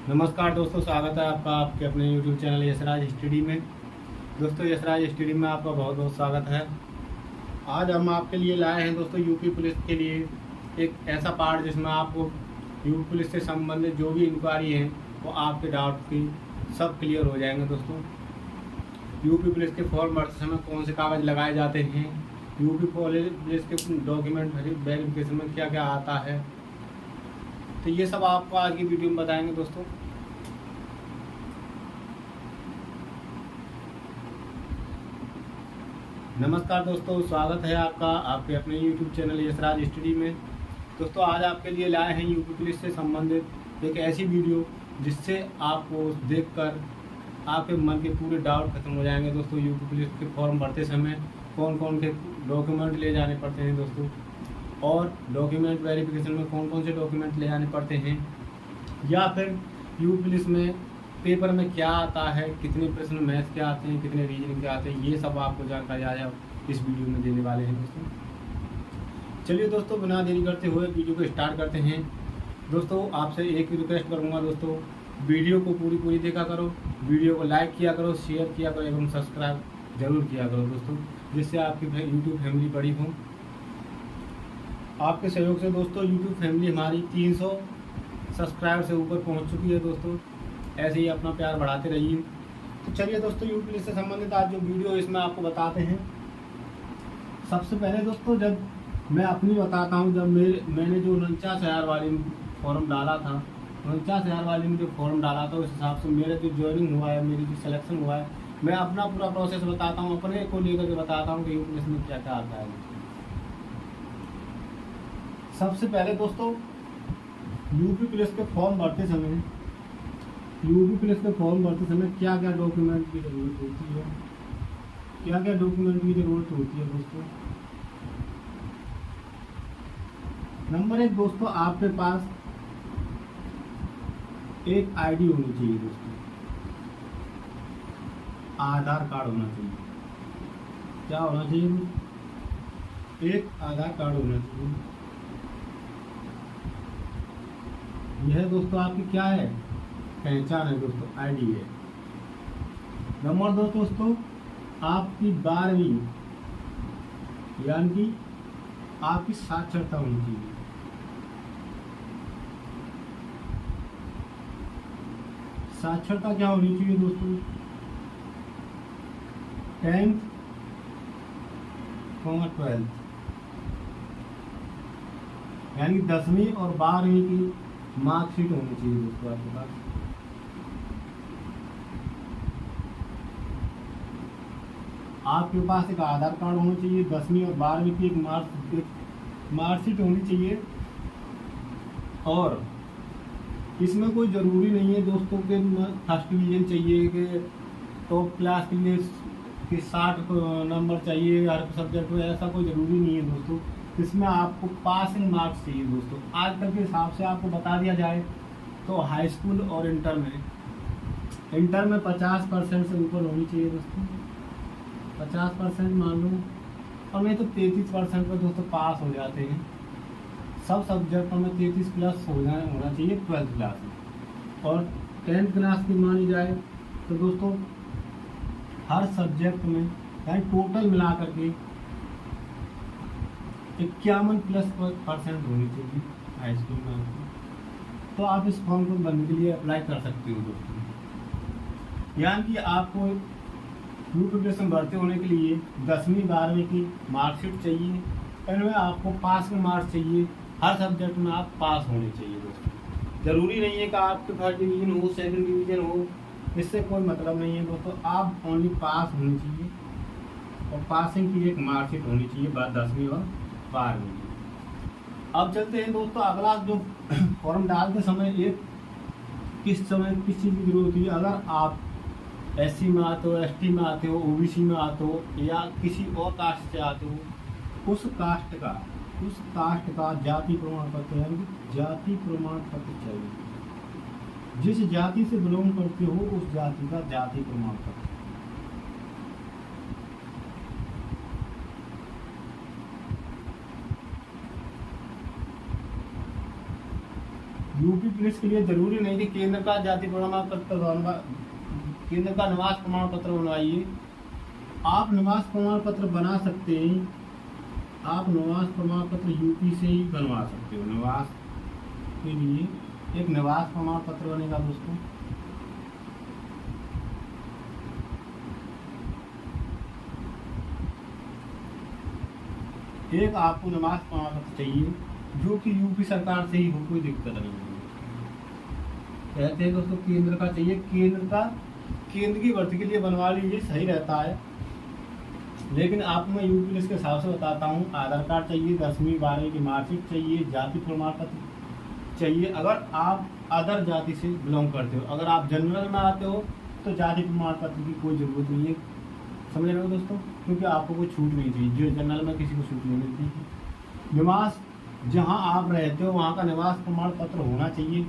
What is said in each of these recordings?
नमस्कार दोस्तों, स्वागत है आपका आपके अपने YouTube चैनल यशराज स्टडी में। दोस्तों, यशराज स्टडी में आपका बहुत बहुत स्वागत है। आज हम आपके लिए लाए हैं दोस्तों यूपी पुलिस के लिए एक ऐसा पार्ट जिसमें आपको यूपी पुलिस से संबंधित जो भी इंक्वायरी है वो आपके डाउट की सब क्लियर हो जाएंगे। दोस्तों, यूपी पुलिस के फॉर्म भरते समय कौन से कागज़ लगाए जाते हैं, यूपी पुलिस के डॉक्यूमेंट वेरिफिकेशन में क्या क्या आता है, तो ये सब आपको आज की वीडियो में बताएंगे। दोस्तों, नमस्कार दोस्तों, स्वागत है आपका आपके अपने YouTube चैनल यशराज स्टडी में। दोस्तों, आज आपके लिए लाए हैं यूपी पुलिस से संबंधित एक ऐसी वीडियो जिससे आपको देखकर आपके मन के पूरे डाउट खत्म हो जाएंगे। दोस्तों, यूपी पुलिस के फॉर्म भरते समय कौन कौन के डॉक्यूमेंट ले जाने पड़ते हैं दोस्तों, और डॉक्यूमेंट वेरिफिकेशन में कौन कौन से डॉक्यूमेंट ले जाने पड़ते हैं, या फिर यूपी पुलिस में पेपर में क्या आता है, कितने प्रश्न मैथ के आते हैं, कितने रीजनिंग के आते हैं, ये सब आपको जानकारी आज इस वीडियो में देने वाले हैं। दोस्तों, चलिए दोस्तों, बिना देरी करते हुए वीडियो को स्टार्ट करते हैं। दोस्तों, आपसे एक ही रिक्वेस्ट करूँगा दोस्तों, वीडियो को पूरी देखा करो, वीडियो को लाइक किया करो, शेयर किया करो एवं सब्सक्राइब जरूर किया करो दोस्तों, जिससे आपकी यूट्यूब फैमिली बड़ी हो। आपके सहयोग से दोस्तों यूट्यूब फैमिली हमारी 300 सब्सक्राइबर से ऊपर पहुंच चुकी है। दोस्तों, ऐसे ही अपना प्यार बढ़ाते रहिए। तो चलिए दोस्तों, यूपी पुलिस से संबंधित आज जो वीडियो इसमें आपको बताते हैं। सबसे पहले दोस्तों, जब मैं अपनी बताता हूं, जब मैंने जो 49,000 वाली फॉर्म डाला था, 49,000 वाली में जो फॉर्म डाला था, उस हिसाब से मेरा जो ज्वाइनिंग हुआ है, मेरी जो सिलेक्शन हुआ है, मैं अपना पूरा प्रोसेस बताता हूँ, अपने को लेकर के बताता हूँ कि यूपी पुलिस में क्या क्या आता है। सबसे पहले दोस्तों, यूपी पुलिस के फॉर्म भरते समय क्या क्या डॉक्यूमेंट की ज़रूरत होती है, दोस्तों। नंबर 1 दोस्तों, आपके पास एक आईडी होनी चाहिए दोस्तों, आधार कार्ड होना चाहिए। क्या होना चाहिए? एक आधार कार्ड होना चाहिए। यह दोस्तों आपकी क्या है? पहचान है दोस्तों, आईडी है। नंबर 2 दोस्तों, आपकी 12वीं यानी कि आपकी साक्षरता होनी चाहिए। साक्षरता क्या होनी चाहिए दोस्तों? 10th और 12th यानी 10वीं और 12वीं की मार्कशीट होनी चाहिए दोस्तों आपके पास। आपके पास एक आधार कार्ड होना चाहिए, 10वीं और 12वीं की एक मार्कशीट होनी चाहिए। और इसमें कोई ज़रूरी नहीं है दोस्तों कि फर्स्ट डिवीज़न चाहिए, कि टॉप क्लास के लिए कि 60 नंबर चाहिए हर सब्जेक्ट में, ऐसा कोई ज़रूरी नहीं है दोस्तों। इसमें आपको पासिंग मार्क्स चाहिए दोस्तों। आजकल के हिसाब से आपको बता दिया जाए तो हाई स्कूल और इंटर में 50% से ऊपर होनी चाहिए दोस्तों। 50% मान लो, और नहीं तो 33% पर दोस्तों पास हो जाते हैं। सब सब्जेक्टों में 33 प्लस होना चाहिए 12th क्लास में। और 10th क्लास की मानी जाए तो दोस्तों हर सब्जेक्ट में यानी टोटल मिला करके 51% होनी चाहिए हाई स्कूल में आपको। तो आप इस फॉर्म को भरने के लिए अप्लाई कर सकते हो दोस्तों। यानी कि आपको यूपी पुलिस में भर्ती होने के लिए 10वीं 12वीं की मार्कशीट चाहिए, इनमें आपको पास में मार्क्स चाहिए। हर सब्जेक्ट में आप पास होने चाहिए दोस्तों। ज़रूरी नहीं है कि आपके फर्स्ट डिवीज़न हो, सेकंड डिवीज़न हो, इससे कोई मतलब नहीं है दोस्तों। आप ओनली पास होनी चाहिए, और पासिंग की एक मार्कशीट होनी चाहिए 10वीं और 12वीं की। अब चलते हैं दोस्तों, अगला जो फॉर्म डालते समय किस चीज़ की जरूरत है। अगर आप SC में आते हो, ST में आते हो, OBC में आते हो, या किसी और कास्ट से आते हो, उस कास्ट का जाति प्रमाण पत्र यानी जाति प्रमाण पत्र चाहिए। जिस जाति से बिलोंग करते हो उस जाति का जाति प्रमाण पत्र। यूपी पुलिस के लिए जरूरी नहीं कि केंद्र का जाति प्रमाण पत्र केंद्र का निवास प्रमाण पत्र बनवाइए। आप निवास प्रमाण पत्र बना सकते हैं, आप निवास प्रमाण पत्र यूपी से ही बनवा सकते हो। निवास के लिए एक निवास प्रमाण पत्र बनेगा दोस्तों। एक आपको निवास प्रमाण पत्र चाहिए जो कि यूपी सरकार से ही हो, कोई दिक्कत नहीं है। कहते हैं दोस्तों केंद्र का चाहिए, केंद्र की भर्ती के लिए बनवा लीजिए, सही रहता है। लेकिन आपको मैं यूपी पुलिस के हिसाब से बताता हूँ। आधार कार्ड चाहिए, 10वीं 12वीं की मार्कशीट चाहिए, जाति प्रमाण पत्र चाहिए। अगर आप अदर जाति से बिलोंग करते हो, अगर आप जनरल में आते हो तो जाति प्रमाण पत्र की कोई ज़रूरत नहीं है, समझ रहे हो दोस्तों, क्योंकि आपको कोई छूट नहीं थी, जो जनरल में किसी को छूट नहीं मिलती। निवास जहाँ आप रहते हो वहाँ का निवास प्रमाण पत्र होना चाहिए,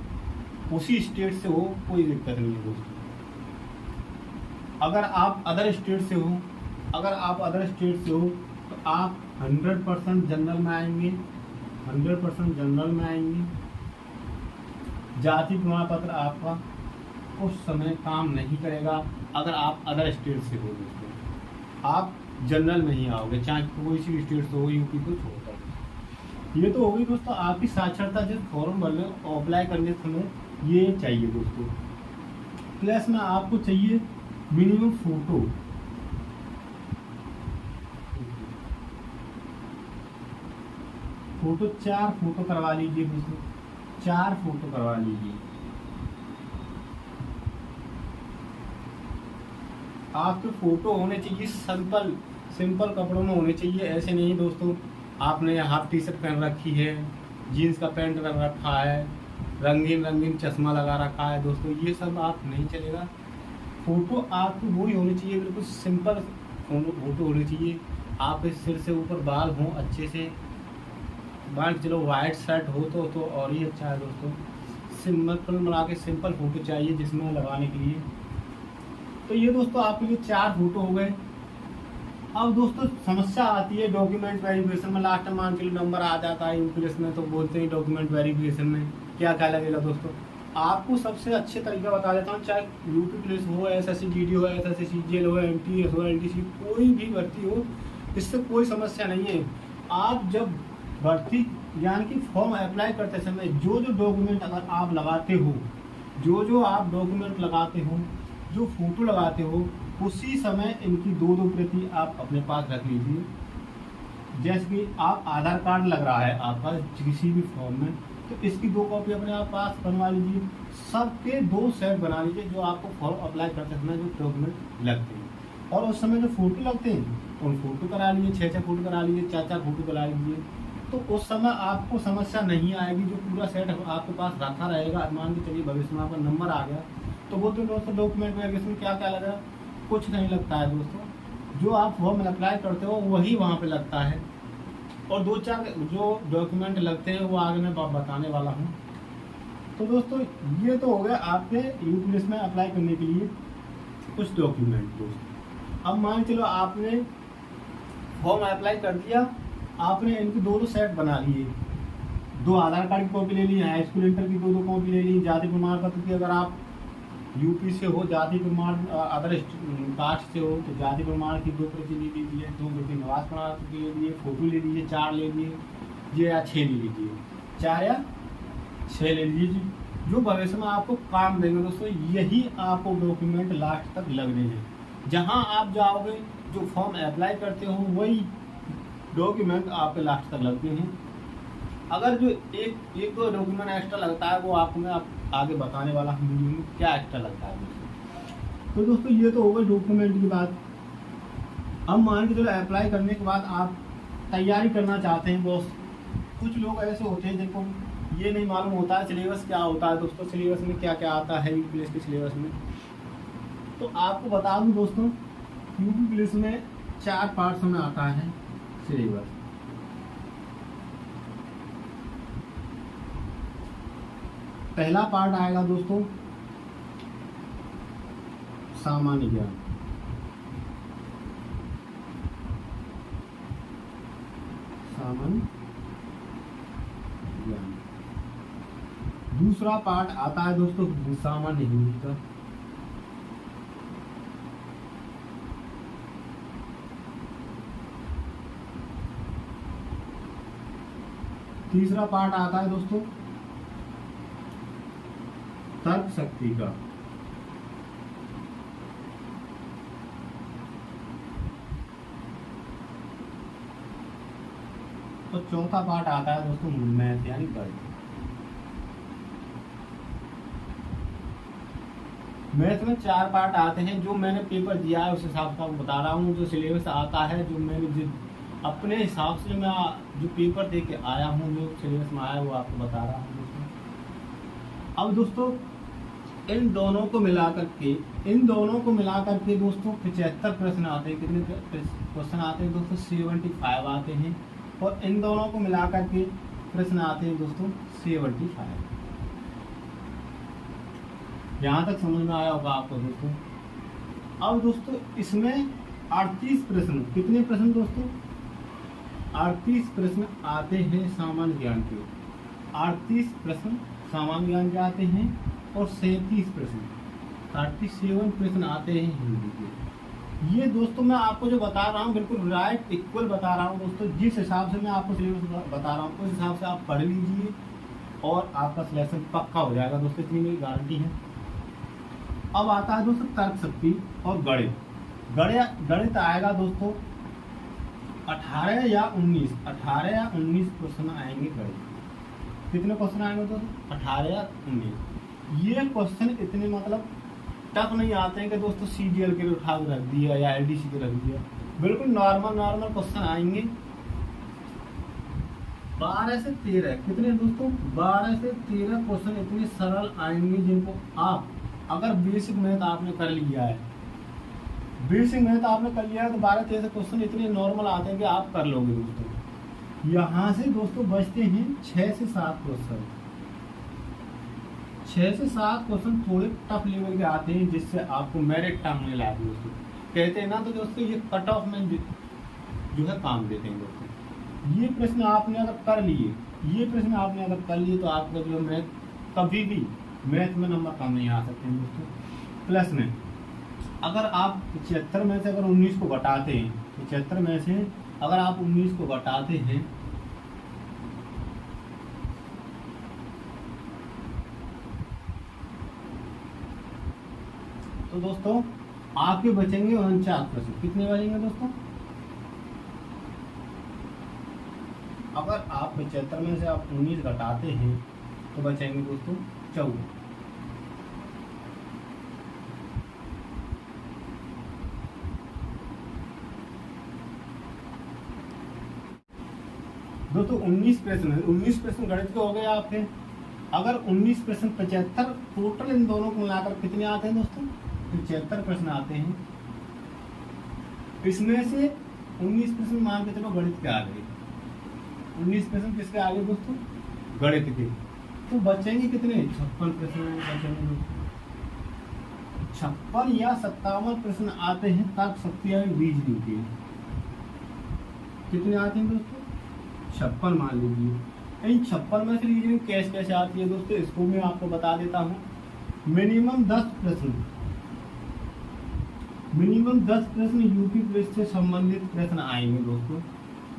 उसी स्टेट से हो, कोई दिक्कत नहीं है दोस्तों। अगर आप अदर स्टेट से हो तो आप 100% जनरल में आएंगे, 100% जनरल में आएंगे। जाति प्रमाण पत्र आपका उस समय काम नहीं करेगा अगर आप अदर स्टेट से हो दोस्तों। आप जनरल में ही आओगे, चाहे कोई सी स्टेट से हो, यूपी को छोड़कर। ये तो होगी दोस्तों आपकी साक्षरता, जो फॉर्म भरने अप्लाई करने समय ये चाहिए दोस्तों। प्लस में आपको चाहिए मिनिमम फोटो, 4 फोटो करवा लीजिए दोस्तों, 4 फोटो करवा लीजिए। आपके फोटो होने चाहिए सिंपल कपड़ों में होने चाहिए। ऐसे नहीं दोस्तों आपने हाफ टी शर्ट पहन रखी है, जीन्स का पैंट पहन रखा है, रंगीन चश्मा लगा रखा है दोस्तों, ये सब आप नहीं चलेगा। फोटो आपको वही होनी चाहिए, बिल्कुल सिंपल फोटो होनी चाहिए। आप इस सिर से ऊपर बाल हों अच्छे से, बाल चलो वाइट शर्ट हो तो और ही अच्छा है दोस्तों। सिंपल बना के सिंपल फोटो चाहिए जिसमें लगाने के लिए। तो ये दोस्तों आपके लिए 4 फोटो हो गए। अब दोस्तों समस्या आती है डॉक्यूमेंट वेरिफिकेशन में। लास्ट में मान के नंबर आ जाता है पुलिस में, तो बोलते हैं डॉक्यूमेंट वेरिफिकेशन में क्या क्या लगेगा दोस्तों। आपको सबसे अच्छे तरीका बता देता हूँ, चाहे यूपी पुलिस हो, SSC GD हो, SSC CGL हो, MTS हो, LDC, कोई भी भर्ती हो, इससे कोई समस्या नहीं है। आप जब भर्ती यानी कि फॉर्म अप्लाई करते समय जो डॉक्यूमेंट अगर आप लगाते हो, जो आप डॉक्यूमेंट लगाते हो, जो फोटो लगाते हो, उसी समय इनकी 2 प्रति आप अपने पास रख लीजिए। जैसे कि आप आधार कार्ड लग रहा है आपका किसी भी फॉर्म में, तो इसकी 2 कॉपी अपने आप पास बनवा लीजिए। सबके 2 सेट बना लीजिए जो आपको फॉर्म अप्लाई करते समय जो डॉक्यूमेंट लगते हैं। और उस समय जो फोटो लगते हैं उन फोटो करा लीजिए, 6 फोटो करा लीजिए, 4 फोटो करा लीजिए। तो उस समय आपको समस्या नहीं आएगी, जो पूरा सेट आपके पास रखा रहेगा। मान के चलिए भविष्य में आपका नंबर आ गया तो वो तो दोस्तों डॉक्यूमेंट वेरिफिकेशन क्या क्या लगा, कुछ नहीं लगता है दोस्तों। जो आप फॉर्म में अप्लाई करते हो वही वहाँ पे लगता है। और 2-4 जो डॉक्यूमेंट लगते हैं वो आगे मैं बताने वाला हूँ। तो दोस्तों ये तो हो गया आपके यूपी पुलिस में अप्लाई करने के लिए कुछ डॉक्यूमेंट दोस्तों। अब मान चलो आपने फॉर्म अप्लाई कर दिया, आपने इनकी 2 सेट बना लिए, 2 आधार कार्ड की कॉपी ले ली, हाई स्कूल इंटर की 2 कॉपी ले ली, जाति प्रमाण पत्र की अगर आप यूपी से हो, जाति प्रमाण अदर कास्ट से हो तो जाति प्रमाण की 2 प्रति ले लीजिए, 2 प्रति निवास प्रमाण पत्र ले लीजिए, फोटो ले लीजिए, 4 ले लीजिए या 6 ले लीजिए, 4 या 6 ले लीजिए, जो भविष्य में आपको काम देंगे दोस्तों। यही आपको डॉक्यूमेंट लास्ट तक लगने हैं। जहां आप जाओगे जो फॉर्म अप्लाई करते हो वही डॉक्यूमेंट आपके लास्ट तक लगते हैं। अगर जो एक 2 डॉक्यूमेंट एक्स्ट्रा लगता है वो आपको मैं आगे बताने वाला हूँ वीडियो में क्या एक्स्ट्रा लगता है दोस्तों। तो दोस्तों ये तो होगा डॉक्यूमेंट की बात। अब मान के चलो अप्लाई करने के बाद आप तैयारी करना चाहते हैं बॉस। कुछ लोग ऐसे होते हैं जिनको ये नहीं मालूम होता है सिलेबस क्या होता है दोस्तों, सिलेबस में क्या क्या आता है यूपी पुलिस के सिलेबस में। तो आपको बता दूं दोस्तों, यूपी पुलिस में 4 पार्ट्स में आता है सिलेबस। पहला पार्ट आएगा दोस्तों सामान्य ज्ञान, सामान्य ज्ञान। दूसरा पार्ट आता है दोस्तों सामान्य हिंदी का। तीसरा पार्ट आता है दोस्तों तर्क शक्ति का। तो चौथा पार्ट आता है दोस्तों मैथ यानी गणित। मैथ में 4 पार्ट आते हैं। जो मैंने पेपर दिया है उस हिसाब से आपको बता रहा हूँ। जो सिलेबस आता है, जो मैंने अपने हिसाब से मैं जो पेपर दे के आया हूँ, जो सिलेबस में आया वो आपको बता रहा हूँ दोस्तों। अब दोस्तों इन दोनों को मिलाकर के दोस्तों 75 प्रश्न आते हैं। कितने क्वेश्चन आते हैं दोस्तों? 75 आते हैं। और इन दोनों को मिलाकर के प्रश्न आते हैं दोस्तों 75। यहाँ तक समझ में आया होगा आपको दोस्तों। अब दोस्तों इसमें 38 प्रश्न, कितने प्रश्न दोस्तों? 38 प्रश्न आते हैं सामान्य ज्ञान के। 38 प्रश्न सामान्य ज्ञान के आते हैं और 37 प्रश्न 37 प्रश्न आते हैं हिंदी के। ये दोस्तों मैं आपको जो बता रहा हूँ बिल्कुल राइट इक्वल बता रहा हूँ दोस्तों। जिस हिसाब से मैं आपको सिलेबस बता रहा हूँ उस हिसाब से आप पढ़ लीजिए और आपका सिलेक्शन पक्का हो जाएगा दोस्तों, इतनी मेरी गारंटी है। अब आता है दोस्तों तर्क शक्ति और गणित। गणित आएगा दोस्तों 18 या 19 क्वेश्चन आएंगे गणित। कितने क्वेश्चन आएंगे दोस्तों? 18 या 19। ये क्वेश्चन इतने मतलब टफ नहीं आते हैं कि दोस्तों CGL के लिए उठा के रख दिया या LDC के रख दिया। बिल्कुल नॉर्मल क्वेश्चन आएंगे। 12 से 13, कितने दोस्तों? 12 से 13 क्वेश्चन इतने सरल आएंगे जिनको आप अगर बेसिक मैथ आपने कर लिया है, तो 12-13 क्वेश्चन इतने नॉर्मल आते हैं कि आप कर लोगे दोस्तों। यहाँ से दोस्तों बचते हैं 6 से 7 क्वेश्चन। 6 से 7 क्वेश्चन थोड़े टफ लेवल के आते हैं जिससे आपको मेरिट टांगने लायक दोस्तों कहते हैं ना। तो दोस्तों ये कट ऑफ में जो है काम देते हैं दोस्तों। ये प्रश्न आपने अगर कर लिए, तो आपका जो मैथ कभी भी मैथ में नंबर कम नहीं आ सकते हैं दोस्तों। प्लस में अगर आप 75 में से अगर 19 को घटाते हैं, 75 में से अगर आप 19 को घटाते हैं तो दोस्तों आपके बचेंगे 49 प्रश्न। कितने बचेंगे दोस्तों? अगर आप 75 में से आप 19 घटाते हैं तो बचेंगे दोस्तों 14। दोस्तों 19 प्रश्न गणित के हो गए आपके। अगर 19 प्रश्न 75 टोटल इन दोनों को मिलाकर कितने आते हैं दोस्तों? 75 प्रश्न आते हैं। इसमें से 19 प्रश्न मान के चलो गणित के आ गए। 19 प्रश्न किसके आ गए दोस्तों? गणित के। तो बचेंगे कितने? 56 प्रश्न बचेंगे दोस्तों। 56 या 57 प्रश्न आते हैं तर्क शक्ति और रीजनिंग के। कितने आते हैं दोस्तों? 56 मान लीजिए। इन 56 में से रीजनिंग कैसे आती है दोस्तों इसको मैं आपको बता देता हूँ। मिनिमम 10 प्रश्न यूपी पुलिस से संबंधित प्रश्न आएंगे दोस्तों।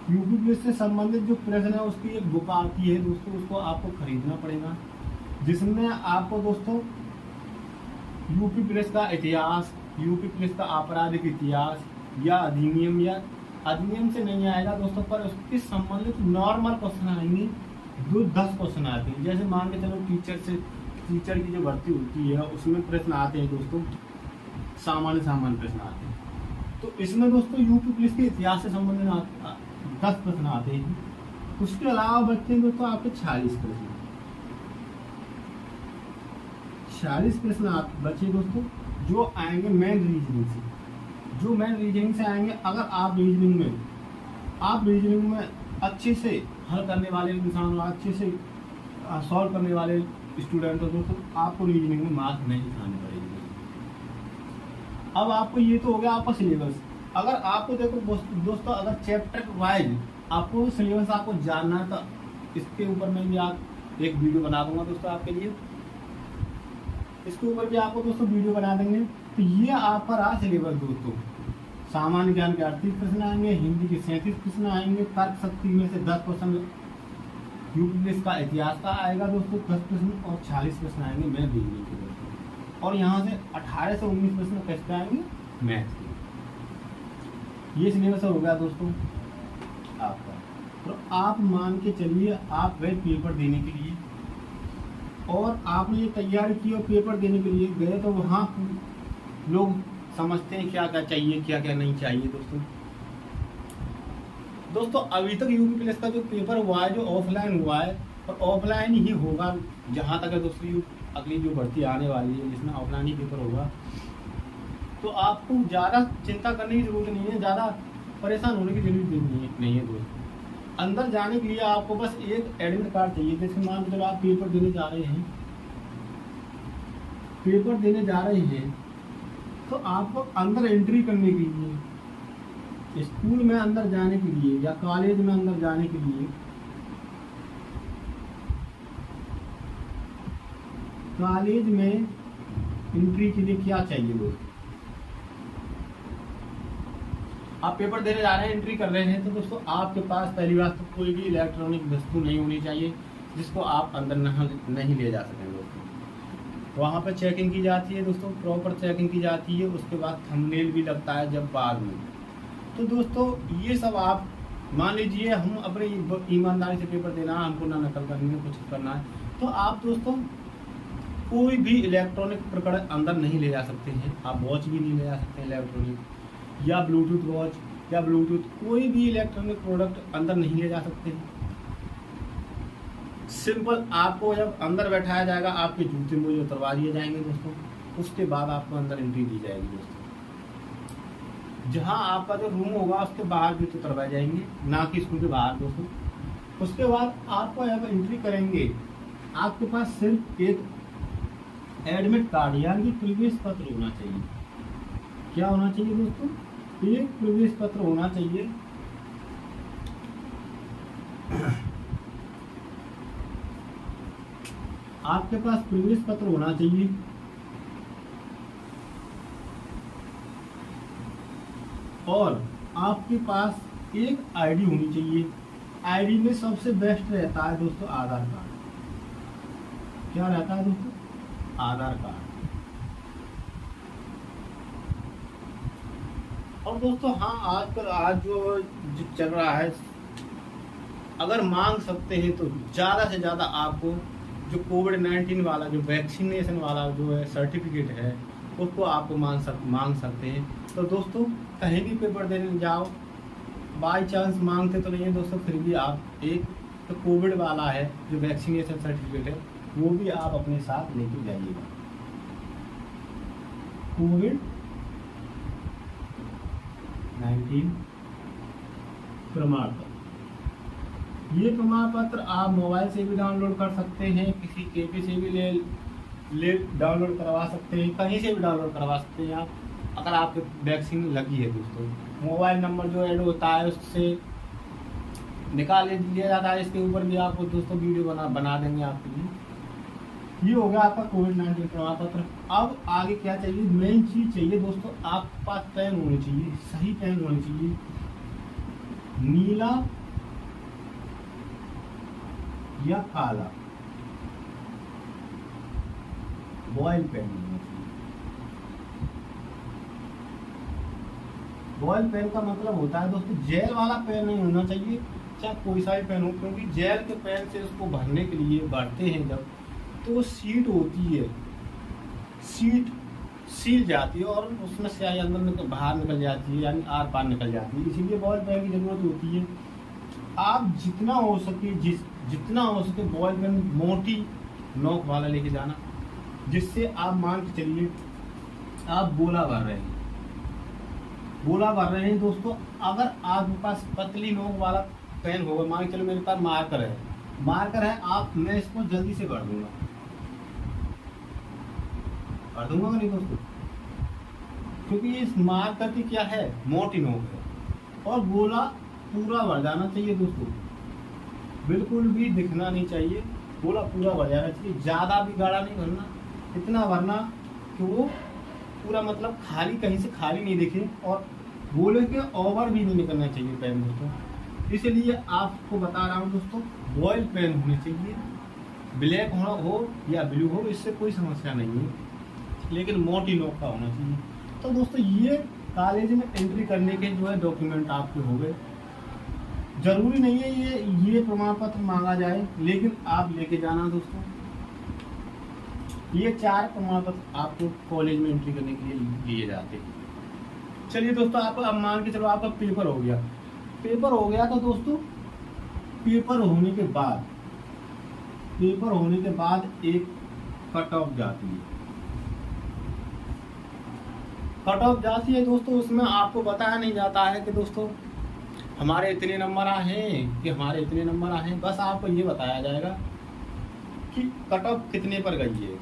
यूपी पुलिस से संबंधित जो प्रश्न है उसकी एक बुक आती है दोस्तों, उसको आपको खरीदना पड़ेगा, जिसमें आपको दोस्तों यूपी पुलिस का इतिहास, यूपी पुलिस का आपराधिक इतिहास या अधिनियम से नहीं आएगा दोस्तों, पर उसके संबंधित नॉर्मल क्वेश्चन आएंगे। 10 क्वेश्चन आते हैं। जैसे मान के चलो टीचर की जो भर्ती होती है उसमें प्रश्न आते हैं दोस्तों, सामान्य प्रश्न आते हैं। तो इसमें दोस्तों यूपी पुलिस के इतिहास से संबंधित 10 प्रश्न आते हैं। उसके अलावा बचते हैं दोस्तों आपके 40 प्रश्न। 40 प्रश्न बचे दोस्तों जो आएंगे मेन रीजनिंग से। जो मेन रीजनिंग से आएंगे, अगर आप रीजनिंग में अच्छे से हल करने वाले इंसान, अच्छे से सॉल्व करने वाले स्टूडेंट हो दोस्तों, आपको रीजनिंग में मार्क्स नहीं दिखाने पड़ेंगे। अब आपको ये तो हो गया आपका सिलेबस। अगर आपको देखो दोस्तों, अगर चैप्टर वाइज आपको सिलेबस आपको जानना है तो इसके ऊपर मैं भी आप एक वीडियो बना दूंगा दोस्तों आपके लिए। इसके ऊपर भी आपको दोस्तों वीडियो बना देंगे। तो ये आपका रहा सिलेबस दोस्तों। सामान्य ज्ञान के 38 प्रश्न आएंगे, हिंदी के 37 प्रश्न आएंगे, तर्क शक्ति में से 10 प्रश्न, यूपी का इतिहास का आएगा दोस्तों 10 प्रश्न, और 40 प्रश्न आएंगे मैथ विज्ञान के दोस्तों। और यहाँ से 18 से 19 प्रश्न कैसे आएंगे, मैथ के। ये सिलेबस हो गया दोस्तों आपका। तो आप मान के चलिए आप गए पेपर देने के लिए, और आपने ये तैयारी की और पेपर देने के लिए गए, तो वहाँ लोग समझते हैं क्या क्या चाहिए क्या क्या नहीं चाहिए दोस्तों। अभी तक यूपी पुलिस का जो पेपर हुआ है, जो ऑफलाइन हुआ है, और ऑफलाइन ही होगा जहाँ तक है दोस्तों। अगली जो भर्ती आने वाली है जिसमें ऑफलाइन ही पेपर होगा, तो आपको ज़्यादा चिंता करने की जरूरत नहीं है, ज़्यादा परेशान होने की जरूरत नहीं है दोस्तों। अंदर जाने के लिए आपको बस एक एडमिट कार्ड चाहिए। जैसे मान लो आप पेपर देने जा रहे हैं, तो आपको अंदर एंट्री करने के लिए, स्कूल में अंदर जाने के लिए या कॉलेज में अंदर जाने के लिए, कॉलेज में एंट्री के लिए क्या चाहिए दोस्तों। आप पेपर देने जा रहे हैं, एंट्री कर रहे हैं, तो दोस्तों आपके पास पहली बात तो कोई भी इलेक्ट्रॉनिक वस्तु नहीं होनी चाहिए जिसको आप अंदर नहीं ले जा सकें दोस्तों। वहाँ पर चेकिंग की जाती है दोस्तों, प्रॉपर चेकिंग की जाती है। उसके बाद थंबनेल भी लगता है जब बाद में। तो दोस्तों ये सब आप मान लीजिए हम अपने ईमानदारी से पेपर देना है, हमको ना नकल करनी है, कुछ करना है, तो आप दोस्तों कोई भी इलेक्ट्रॉनिक प्रकरण अंदर नहीं ले जा सकते हैं। आप वॉच भी नहीं ले जा सकते इलेक्ट्रॉनिक, या ब्लूटूथ वॉच या ब्लूटूथ कोई भी इलेक्ट्रॉनिक प्रोडक्ट अंदर नहीं ले जा सकते हैं। सिंपल आपको जब अंदर बैठाया जाएगा, आपके जूते मोजे उतरवा दिए जाएंगे दोस्तों। उसके बाद आपको अंदर एंट्री दी जाएगी दोस्तों। जहां आपका जो रूम होगा उसके बाहर जूते उतरवाए जाएंगे, ना कि स्कूल के बाहर दोस्तों। उसके बाद आपको जब एंट्री करेंगे, आपके पास सिर्फ एक एडमिट कार्ड यानी प्रवेश पत्र होना चाहिए। क्या होना चाहिए दोस्तों, एक प्रवेश पत्र होना चाहिए। आपके पास प्रवेश पत्र होना चाहिए, और आपके पास एक आईडी होनी चाहिए। आईडी में सबसे बेस्ट रहता है दोस्तों आधार कार्ड। क्या रहता है दोस्तों, आधार कार्ड। और दोस्तों हाँ, आजकल आज जो चल रहा है, अगर मांग सकते हैं तो ज़्यादा से ज़्यादा आपको जो कोविड-19 वाला जो वैक्सीनेशन वाला जो है सर्टिफिकेट है, उसको आपको मांग सकते हैं। तो दोस्तों कहीं भी पेपर देने जाओ, बाई चांस मांगते तो नहीं है दोस्तों, फिर भी आप एक तो कोविड वाला है जो वैक्सीनेशन सर्टिफिकेट है, वो भी आप अपने साथ लेके जाइएगा। कोविड-19 प्रमाण पत्र, ये प्रमाण पत्र आप मोबाइल से भी डाउनलोड कर सकते हैं, किसी केपी से भी ले डाउनलोड करवा सकते हैं, कहीं से भी डाउनलोड करवा सकते हैं आप, अगर आपके वैक्सीन लगी है दोस्तों। मोबाइल नंबर जो ऐड होता है उससे निकाल लिया जाता है। इसके ऊपर भी आपको दोस्तों वीडियो बना देंगे आपके लिए। ये हो गया आपका कोविड-19 प्रमाण पत्र। अब आगे क्या चाहिए, मेन चीज चाहिए दोस्तों, आपके पास पेन होनी चाहिए, सही पेन होनी चाहिए, नीला या काला बॉयल पेन होना चाहिए। बॉयल पेन का मतलब होता है दोस्तों जेल वाला पेन नहीं होना चाहिए, चाहे कोई सा भी पेन हो, क्योंकि जेल के पेन से उसको भरने के लिए भरते हैं जब, तो सीट होती है, सीट सील जाती है और उसमें स्याही अंदर बाहर निकल जाती है, यानी आर पार निकल जाती है। इसीलिए बॉयल पेन की जरूरत होती है। आप जितना हो सके बॉयल पेन मोटी नोक वाला लेके जाना, जिससे आप मान के चलिए आप गोला भर रहे हैं दोस्तों। अगर आपके पास पतली नोक वाला पेन होगा, मान के चलो मेरे पास मार्कर है, मैं इसको जल्दी से भर दूंगा नहीं दोस्तों, क्योंकि इस मार्कर की क्या है, मोटी नोक है, और गोला पूरा भर जाना चाहिए दोस्तों, बिल्कुल भी दिखना नहीं चाहिए, गोला पूरा भर जाना चाहिए। ज़्यादा भी गाढ़ा नहीं भरना इतना भरना कि वो पूरा मतलब खाली, कहीं से खाली नहीं दिखे, और बोले के ओवर भी नहीं निकलना चाहिए पेन दोस्तों। इसलिए आपको बता रहा हूँ दोस्तों, बॉयल पेन होने चाहिए, ब्लैक हो या ब्लू हो, इससे कोई समस्या नहीं है, लेकिन मोटी नोक का होना चाहिए। तो दोस्तों ये कॉलेज में एंट्री करने के जो है डॉक्यूमेंट आपके हो गए। जरूरी नहीं है ये प्रमाण पत्र मांगा जाए, लेकिन आप लेके जाना दोस्तों। ये 4 प्रमाण पत्र आपको कॉलेज में एंट्री करने के लिए लिए जाते हैं। चलिए दोस्तों, आप अब मान के चलो आपका पेपर हो गया। तो दोस्तों पेपर होने के बाद एक कट ऑफ जाती है। दोस्तों उसमें आपको बताया नहीं जाता है कि दोस्तों हमारे इतने नंबर आए हैं, बस आपको ये बताया जाएगा कि कट ऑफ कितने पर गई है।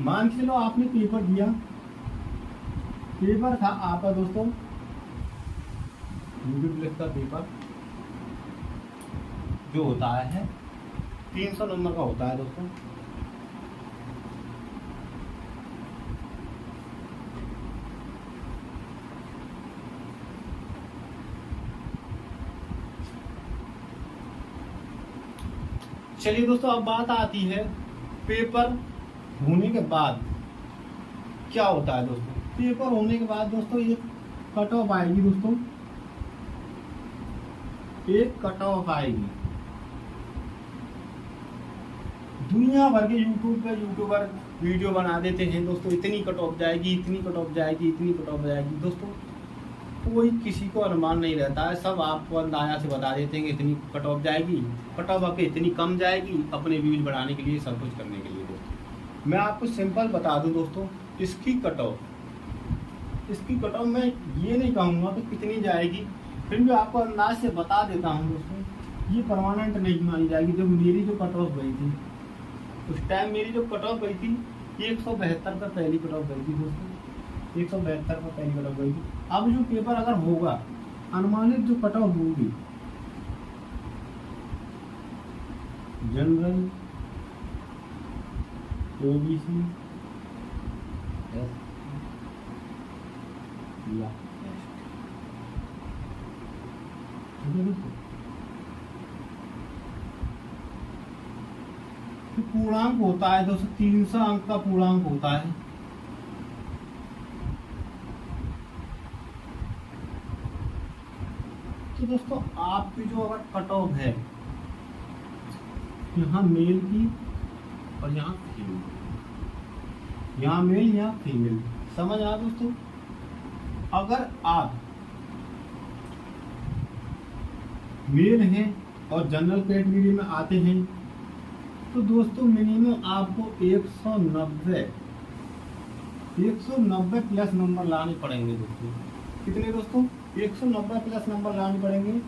मान के चलो आपने पेपर दिया, पेपर था आपका दोस्तों यूट्यूब का पेपर जो होता है 300 नंबर का होता है दोस्तों। चलिए दोस्तों, अब बात आती है पेपर होने के बाद क्या होता है दोस्तों। पेपर होने के बाद दोस्तों ये कट ऑफ आएगी दोस्तों, एक कट ऑफ आएगी। दुनिया भर के यूट्यूबर वीडियो बना देते हैं दोस्तों, इतनी कट ऑफ जाएगी दोस्तों। कोई किसी को अनुमान नहीं रहता है, सब आपको अंदाजा से बता देते हैं कि इतनी कट ऑफ जाएगी, कट ऑफ आपके इतनी कम जाएगी, अपने व्यूज बढ़ाने के लिए, सब कुछ करने के लिए दोस्तों। मैं आपको सिंपल बता दूं दोस्तों, इसकी कट ऑफ मैं ये नहीं कहूँगा कि कितनी जाएगी, फिर भी आपको अंदाज से बता देता हूँ दोस्तों। ये परमानेंट नहीं मानी जाएगी। जब मेरी जो कट ऑफ गई थी उस टाइम, मेरी जो कट ऑफ गई थी 172 पर पहली कट ऑफ गई थी दोस्तों, 172 पर पहली कट ऑफ गई थी। अब जो पेपर अगर होगा, अनुमानित जो कट ऑफ होगी जनरल, ओबीसी या पूर्णांक होता है दोस्तों, 300 अंक का पूर्णांक होता है। तो दोस्तों आपकी जो अगर कट ऑफ है, यहाँ मेल की और यहाँ फीमेल, यहाँ मेल यहाँ फीमेल, समझ आया दोस्तों। अगर आप मेल हैं और जनरल कैटेगरी में आते हैं तो दोस्तों मिनिमम आपको 190 प्लस नंबर लाने पड़ेंगे दोस्तों। कितने दोस्तों? 190 प्लस नंबर लाने पड़ेंगे।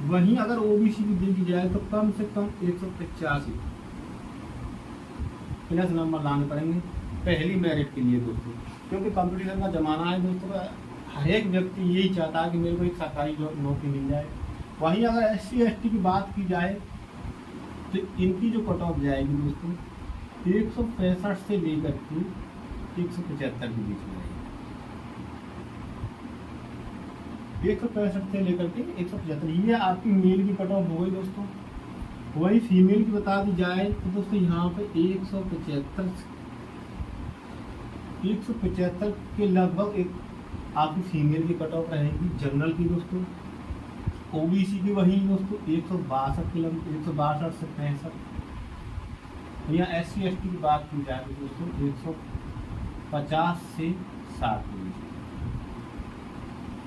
वहीं अगर ओबीसी की देखी जाए तो कम से कम 185 प्लस नंबर लाने पड़ेंगे पहली मेरिट के लिए दोस्तों, क्योंकि कंपटीशन का जमाना है दोस्तों। हर एक व्यक्ति यही चाहता है कि मेरे को एक सरकारी नौकरी मिल जाए। वहीं अगर SC ST की बात की जाए तो इनकी जो कट ऑफ जाएगी दोस्तों 165 से लेकर के 175 के बीच में रहेगी। 165 से लेकर के 175, ये आपकी मेल की कट ऑफ हो गई दोस्तों। वही फीमेल की बता दी जाए तो दोस्तों यहाँ पे 175 के लगभग एक आपकी फीमेल की कट ऑफ रहेगी जनरल की दोस्तों। ओबीसी की वही दोस्तों 162 से 65। यहाँ SC ST की बात की जाए तो दोस्तों 150 से 60 के बीच,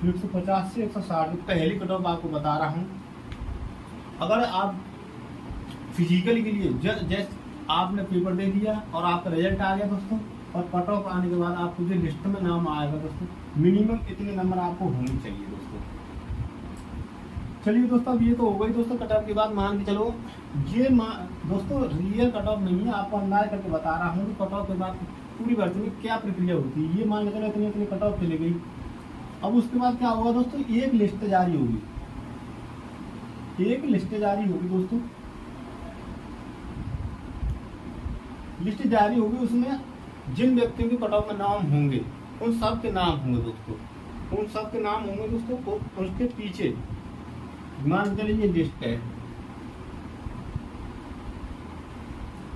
150 से 160 पहली कट ऑफ आपको बता रहा हूँ। अगर आप फिजिकल के लिए जैसे आपने पेपर दे दिया और आपका रिजल्ट आ गया दोस्तों, और कट ऑफ आने के बाद आपको जो लिस्ट में नाम आएगा दोस्तों, मिनिमम इतने नंबर आपको होने चाहिए दोस्तों। चलिए दोस्तों, अब ये तो हो गई दोस्तों कट ऑफ की बात। मान के चलो ये दोस्तों रियल कट ऑफ नहीं है, आपको अंदाज करके बता रहा हूँ कट ऑफ के बाद पूरी भर्ती में क्या प्रक्रिया होती है। ये मान के चलो इतनी कट ऑफ चली गई। अब उसके बाद क्या होगा दोस्तों, एक लिस्ट जारी होगी दोस्तों। लिस्ट जारी होगी, उसमें जिन व्यक्तियों के कट ऑफ में नाम होंगे उन सब के नाम होंगे दोस्तों, उन सब के नाम होंगे दोस्तों। और उसके पीछे मान के चलिए ये लिस्ट है,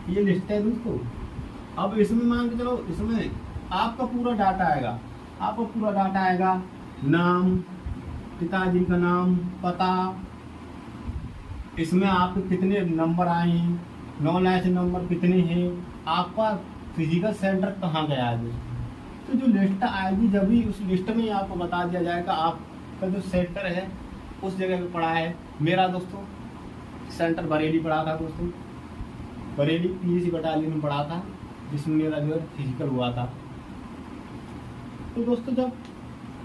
ये लिस्ट है दोस्तों। अब इसमें मान के चलो, इसमें आपका पूरा डाटा आएगा, आपका पूरा डाटा आएगा, नाम, पिताजी का नाम, पता, इसमें आपके कितने नंबर आए हैं, नॉन ऐसे नंबर कितने हैं, आपका फिजिकल सेंटर कहाँ गया है दोस्तों। तो जो लिस्ट आएगी जब भी उस लिस्ट में ही आपको बता दिया जाएगा आपका जो सेंटर है उस जगह पे पड़ा है। मेरा दोस्तों सेंटर बरेली पड़ा था दोस्तों, बरेली पीएसी बटालियन में पड़ा था, जिसमें मेरा जो है फिजिकल हुआ था। तो दोस्तों जब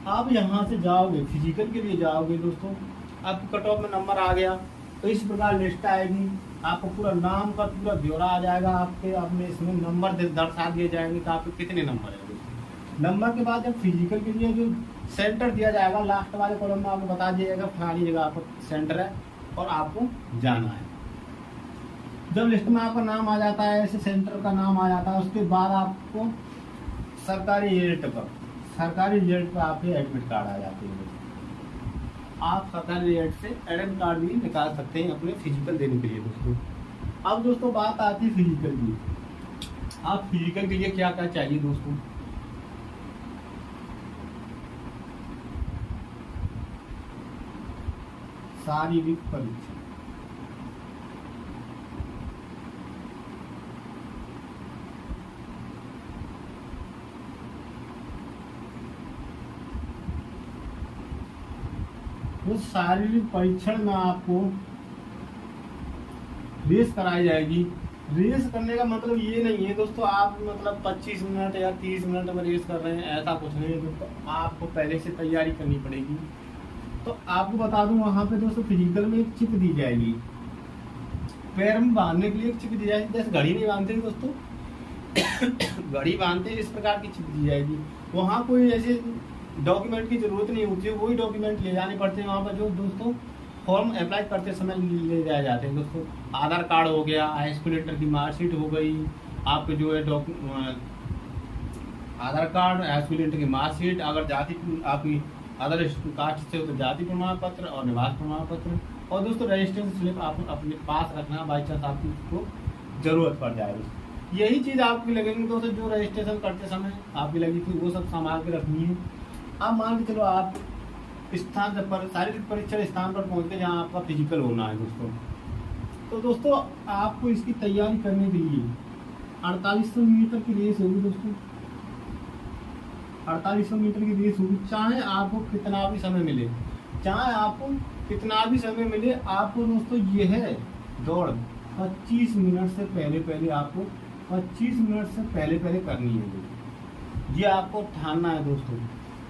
आप यहाँ से जाओगे फिजिकल के लिए जाओगे दोस्तों, आपके कट ऑफ में नंबर आ गया तो इस प्रकार लिस्ट आएगी, आपको पूरा नाम का पूरा ब्यौरा आ जाएगा, आपके अपने इसमें नंबर दर्शा दिए जाएंगे कि आपके कितने नंबर है दोस्तों। नंबर के बाद जब फिजिकल के लिए जो सेंटर दिया जाएगा लास्ट वाले कॉलम में आपको बता दिया जाएगा फलानी जगह आपका सेंटर है और आपको जाना है। जब लिस्ट में आपका नाम आ जाता है, ऐसे सेंटर का नाम आ जाता है, उसके बाद आपको सरकारी रिजल्ट पर आपके एडमिट कार्ड आ जाते हैं। आप सरकारी रिजल्ट से एडमिट कार्ड भी निकाल सकते हैं अपने फिजिकल देने के लिए दोस्तों। अब दोस्तों बात आती है फिजिकल की, आप फिजिकल के लिए क्या क्या चाहिए दोस्तों। शारीरिक परीक्षण, उस शारीरिक परीक्षण में आपको रेस कराई जाएगी। रेस करने का मतलब ये नहीं है दोस्तों आप मतलब 25 मिनट या 30 मिनट में रेस कर रहे हैं, ऐसा कुछ नहीं है दोस्तों। आपको पहले से तैयारी करनी पड़ेगी। तो आपको बता दूं वहाँ पे दोस्तों फिजिकल में एक चिप दी जाएगी, पैर में बांधने के लिए एक चिप दी जाएगी। जैसे घड़ी नहीं बांधते दोस्तों घड़ी बांधते इस प्रकार की चिप दी जाएगी। वहाँ कोई ऐसे डॉक्यूमेंट की जरूरत नहीं होती है, वही डॉक्यूमेंट ले जाने पड़ते हैं वहाँ पर जो दोस्तों फॉर्म अप्लाई करते समय ले जाए जाते हैं दोस्तों। आधार कार्ड हो गया, हाई स्कूल इंटर की मार्कशीट हो गई, आपके जो है आधार कार्ड, हाई स्कूल इंटर की मार्कशीट, अगर जाति आपकी अदर कास्ट से हो तो जाति प्रमाण पत्र और निवास प्रमाण पत्र, और दोस्तों रजिस्ट्रेशन स्लिप आप अपने पास रखना, बाई चांस आपकी उसको जरूरत पड़ जाए दोस्तों। यही चीज़ आपकी लगेंगी दोस्तों जो रजिस्ट्रेशन करते समय आपकी लगी थी, वो सब संभाल के रखनी है। आप मान के चलो आप स्थान पर शारीरिक परीक्षण स्थान पर पहुंच के जहाँ आपका फिजिकल होना है दोस्तों। तो दोस्तों आपको इसकी तैयारी करने के लिए 4800 मीटर की रेस होगी दोस्तों, 4800 मीटर की रेस होगी। चाहे आपको कितना भी समय मिले, चाहे आपको कितना भी समय मिले, आपको दोस्तों ये है दौड़ 25 मिनट से पहले आपको 25 मिनट से पहले करनी है दोस्तों। ये आपको ठानना है दोस्तों।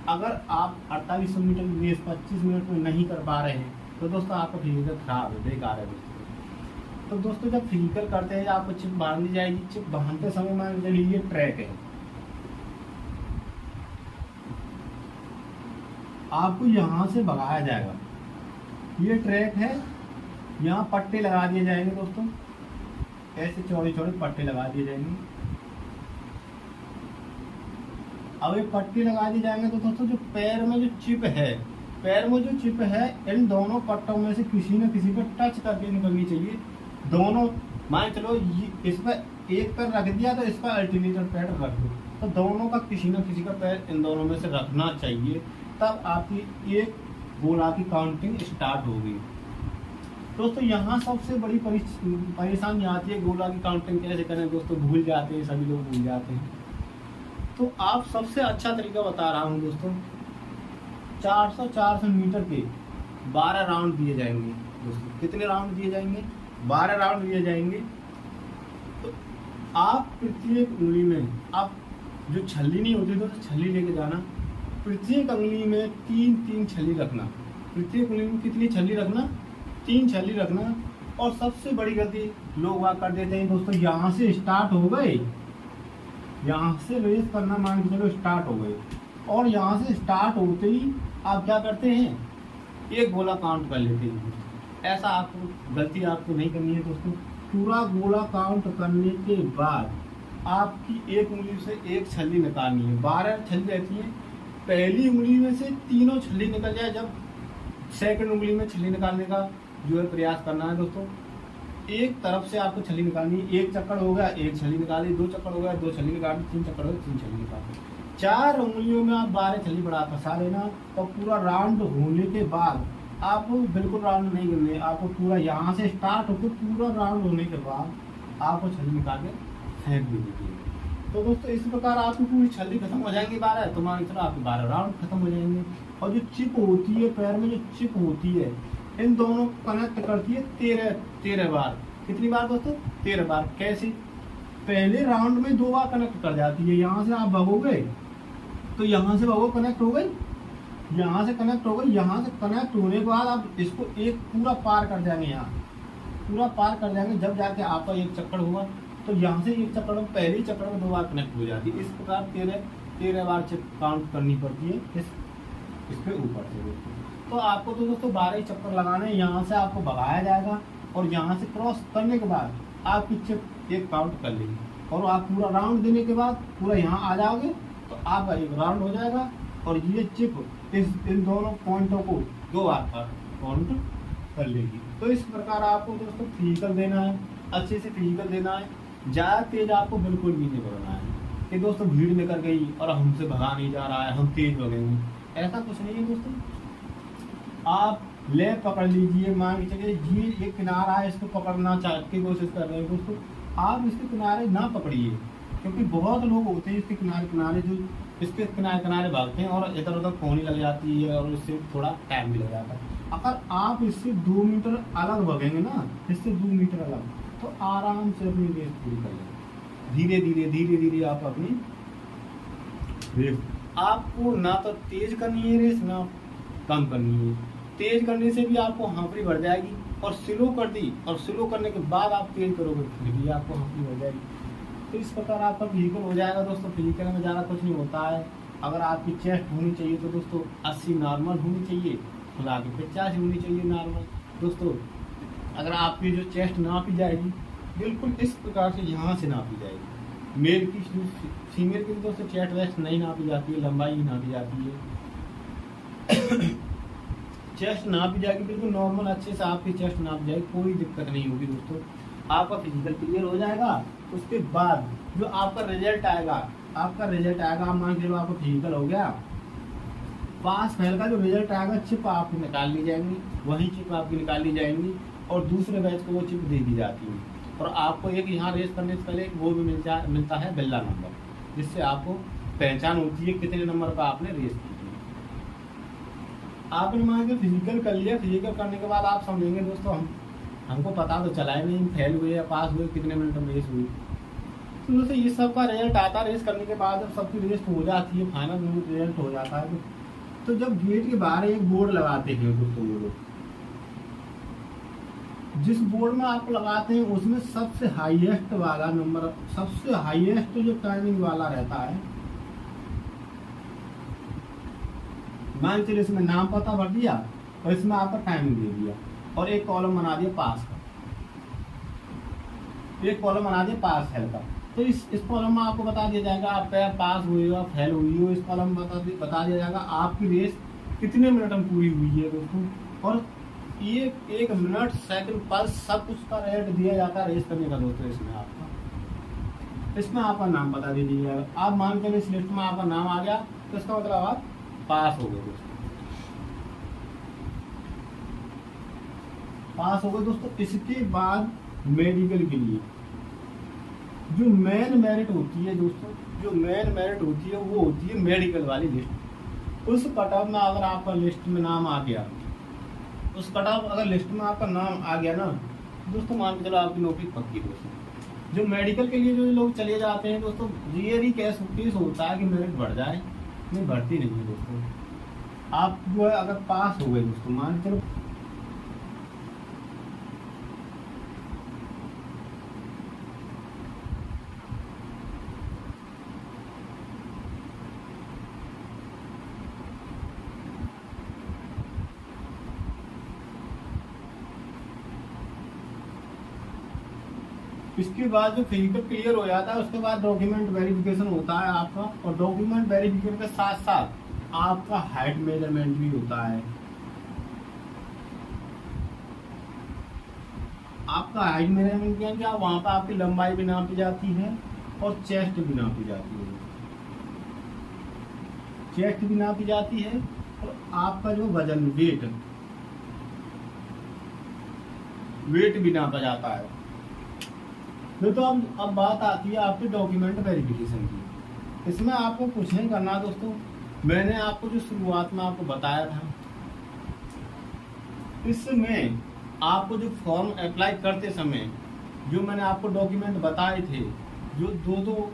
अगर आप 4800 मीटर की रेस 25 मिनट में नहीं कर पा रहे हैं तो दोस्तों आपका फिजिकल खराब है, बेकार है दोस्तों। तो दोस्तों जब फिजिकल करते हैं आपको चिप बांध दी जाएगी। चिप बांधते समय मान लीजिए ट्रैक है, आपको यहाँ से भगाया जाएगा। ये ट्रैक है, यहाँ पट्टे लगा दिए जाएंगे दोस्तों, ऐसे चौड़े चौड़े पट्टे लगा दिए जाएंगे। अब ये पट्टी लगा दी जाएंगे तो दोस्तों जो पैर में जो चिप है, इन दोनों पट्टों में से किसी न किसी पर टच करके निकलनी चाहिए। दोनों मान चलो इस पर एक पैर रख दिया तो इस पर अल्टरनेटर पैर रख दो, तो दोनों का किसी न किसी का पैर इन दोनों में से रखना चाहिए, तब आपकी एक गोला की काउंटिंग स्टार्ट होगी। दोस्तों यहाँ सबसे बड़ी परेशानी आती है, गोला की काउंटिंग कैसे करें दोस्तों, भूल जाते हैं, सभी लोग भूल जाते हैं। तो आप सबसे अच्छा तरीका बता रहा हूँ दोस्तों, 400 मीटर के 12 राउंड दिए जाएंगे दोस्तों। कितने राउंड दिए जाएंगे? 12 राउंड दिए जाएंगे। तो आप प्रत्येक उंगली में, आप जो छल्ली नहीं होती दोस्तों, छल्ली लेके जाना, प्रत्येक उंगली में 3 छल्ली रखना। प्रत्येक उंगली में कितनी छल्ली रखना? 3 छल्ली रखना। और सबसे बड़ी गलती लोग वहाँ कर देते हैं दोस्तों, यहाँ से स्टार्ट हो गए, यहाँ से रेस करना मान के चलो स्टार्ट हो गए, और यहाँ से स्टार्ट होते ही आप क्या करते हैं, एक गोला काउंट कर लेते हैं। ऐसा आपको गलती आपको नहीं करनी है दोस्तों। पूरा गोला काउंट करने के बाद आपकी एक उंगली से एक छल्ली निकालनी है, 12 छल्ली रहती है। पहली उंगली में से तीनों छल्ली निकल जाए, जब सेकंड उंगली में छल्ली निकालने का जो है प्रयास करना है दोस्तों। एक तरफ से आपको छल्ली निकालनी है, एक चक्कर हो गया एक छल्ली निकाली, 2 चक्कर हो गया 2 छल्ली निकाली, 3 चक्कर हो गया 3 छल्ली निकाली। 4 उंगलियों में आप 12 छल्ली बढ़ा फंसा लेना, और पूरा राउंड होने के बाद आपको बिल्कुल राउंड नहीं करने, आपको पूरा यहाँ से स्टार्ट होकर पूरा राउंड होने के बाद आपको छल्ली निकाल के फेंक भी दीजिए। तो दोस्तों इस प्रकार आपकी पूरी छल्ली खत्म हो जाएंगी 12, तो मान के चलो आपके 12 राउंड खत्म हो जाएंगे। और जो चिप होती है पैर में, जो चिप होती है, इन दोनों कनेक्ट करती है 13 बार। कितनी बार दोस्तों? 13 बार। कैसे? पहले राउंड में 2 बार कनेक्ट कर जाती है, यहाँ से आप भगोगे तो यहाँ से भगो कनेक्ट हो गई, यहाँ से कनेक्ट हो गई, यहाँ से कनेक्ट होने के बाद आप इसको एक पूरा पार कर जाएंगे, यहाँ पूरा पार कर जाएंगे। जब जाके आपका एक चक्कर होगा तो यहाँ से एक चक्कर में, पहले चक्कर में 2 बार कनेक्ट हो जाती है। इस प्रकार 13 बार चिप काउंट करनी पड़ती है इसके ऊपर से। तो आपको तो दोस्तों 12 चक्कर लगाने हैं, यहाँ से आपको भगाया जाएगा और यहाँ से क्रॉस करने के बाद आपकी चिप एक काउंट कर लेगी, और आप पूरा राउंड देने के बाद पूरा यहाँ आ जाओगे तो आपका एक राउंड हो जाएगा। और ये चिप इन दोनों पॉइंटों को 2 बार पर काउंट कर लेगी। तो इस प्रकार आपको दोस्तों फिजिकल देना है, अच्छे से फिजिकल देना है। ज़्यादा तेज आपको बिल्कुल भी नहीं भगाना है कि दोस्तों भीड़ निकल गई और हमसे भगा नहीं जा रहा है, हम तेज भगेंगे, ऐसा कुछ नहीं है दोस्तों। आप ले पकड़ लीजिए, मान के चलिए ये एक किनारा है, इसको पकड़ना की कोशिश कर रहे हैं दोस्तों, आप इसके किनारे ना पकड़िए, क्योंकि बहुत लोग होते हैं इसके किनारे जो इसके किनारे भागते हैं और इधर उधर पौनी लग जाती है और इससे थोड़ा टाइम भी लग जाता है। अगर आप इससे 2 मीटर अलग भगेंगे ना, इससे 2 मीटर अलग, तो आराम से अपनी रेस पूरी कर लेंगे। धीरे धीरे आप अपनी रेस, आपको ना तो तेज करनी है रेस, ना कम करनी है। तेज करने से भी आपको हांफड़ी बढ़ जाएगी, और स्लो कर दी, और स्लो करने के बाद आप तेज करोगे फिर भी आपको हांफड़ी बढ़ जाएगी। तो इस प्रकार आपका फिजिकल हो जाएगा दोस्तों। फिजिकल में ज़्यादा कुछ नहीं होता है। अगर आपकी चेस्ट होनी चाहिए तो दोस्तों 80 नॉर्मल होनी चाहिए, खुला के 85 होनी चाहिए नॉर्मल दोस्तों। अगर आपकी जो चेस्ट नापी जाएगी बिल्कुल इस प्रकार से यहाँ से नापी जाएगी। मेल की फीमेल की दोस्तों चेस्ट वेस्ट नहीं नापी जाती है, लंबाई ही नापी जाती है। चेस्ट नापी जाएगी बिल्कुल नॉर्मल, अच्छे से आपकी चेस्ट नापी जाएगी, कोई दिक्कत नहीं होगी दोस्तों। आपका फिजिकल क्लियर हो जाएगा। उसके बाद जो आपका रिजल्ट आएगा, आप मान के चलो आपका फिजिकल हो गया, पास फेल का जो रिजल्ट आएगा, चिप आपकी निकाल ली जाएंगी, वही चिप आपकी निकाल ली जाएंगी और दूसरे बैच को वो चिप दे दी जाती है। और आपको एक यहाँ रेस करने से पहले वो भी मिलता है बिल्ला नंबर, जिससे आपको पहचान होती है कितने नंबर का आपने रेस की। आपने मान के फिजिकल कर लिया, फिजिकल करने के बाद आप समझेंगे दोस्तों हमको पता तो चला ही नहीं फेल हुए या पास हुए, कितने मिनट में रेस हुई। तो दोस्तों ये सब का रिजल्ट आता है रेस करने के बाद, जब सबकी रेस हो जाती है, फाइनल रिजल्ट हो जाता है। तो जब गेट के बाहर एक बोर्ड लगाते हैं दोस्तों, वो लोग जिस बोर्ड में आपको लगाते हैं उसमें सबसे हाईएस्ट वाला नंबर, सबसे हाईएस्ट जो टाइमिंग वाला रहता है, मान चलिए इसमें नाम पता भर दिया और इसमें आपका टाइमिंग दे दिया और एक कॉलम बना दिया पास का, एक कॉलम बना दिया पास फेल का। तो इस कॉलम में आपको बता दिया जाएगा आप पास हुए हो फेल हुई हो, इस कॉलम में बता दिया जाएगा आपकी रेस कितने मिनट में पूरी हुई है दोस्तों। और ये 1 मिनट सेकंड पल्स सब कुछ का रेट दिया जाता है रेस करने का दोस्तों। इसमें आपका नाम बता दीजिएगा। आप मान के इस लिस्ट में आपका नाम आ गया तो इसका मतलब आप पास हो गए दोस्तों, पास हो गए दोस्तों। इसके बाद मेडिकल के लिए जो मेन मेरिट होती है दोस्तों, जो मेन मेरिट होती है वो होती है मेडिकल वाली लिस्ट। उस कट ऑफ में अगर आपका लिस्ट में नाम आ गया, उस कट ऑफ अगर लिस्ट में आपका नाम आ गया ना दोस्तों, मान के चलो आपकी नौकरी पक्की दोस्तों। जो मेडिकल के लिए जो लोग चले जाते हैं दोस्तों, रियली केस होता है कि मेरिट बढ़ जाए, नहीं बढ़ती नहीं है दोस्तों। आप जो है अगर पास हो गए दोस्तों, मान के चलो इसके बाद जो फिजिकल क्लियर हो जाता है उसके बाद डॉक्यूमेंट वेरिफिकेशन होता है आपका, और डॉक्यूमेंट वेरिफिकेशन के साथ साथ आपका हाइट मेजरमेंट भी होता है। आपका हाइट मेजरमेंट क्या वहां पर आपकी लंबाई भी नापी जाती है और चेस्ट भी नापी जाती है, चेस्ट भी नापी जाती है, और आपका जो वजन वेट भी नापा जाता है। तो अब बात आती है आपके डॉक्यूमेंट वेरिफिकेशन की। इसमें आपको कुछ नहीं करना दोस्तों, मैंने आपको जो शुरुआत में आपको बताया था, इसमें आपको जो फॉर्म अप्लाई करते समय जो मैंने आपको डॉक्यूमेंट बताए थे, जो दो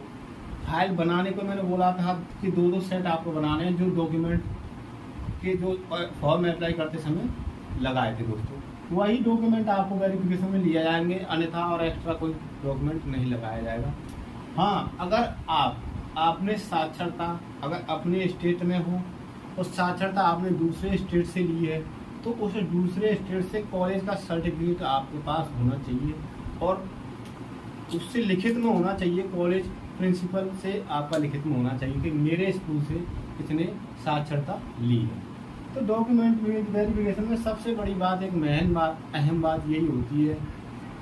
फाइल बनाने को मैंने बोला था कि दो सेट आपको बनाने हैं, जो डॉक्यूमेंट के जो फॉर्म अप्लाई करते समय लगाए थे दोस्तों, वही डॉक्यूमेंट आपको वेरिफिकेशन में लिया जाएंगे, अन्यथा और एक्स्ट्रा कोई डॉक्यूमेंट नहीं लगाया जाएगा। हाँ, अगर आपने साक्षरता अगर अपने स्टेट में हो और साक्षरता आपने दूसरे स्टेट से ली है, तो उस दूसरे स्टेट से कॉलेज का सर्टिफिकेट आपके पास होना चाहिए, और उससे लिखित में होना चाहिए, कॉलेज प्रिंसिपल से आपका लिखित में होना चाहिए कि मेरे स्कूल से इसने साक्षरता ली है। तो डॉक्यूमेंट वेरिफिकेशन में सबसे बड़ी बात, एक अहम बात यही होती है।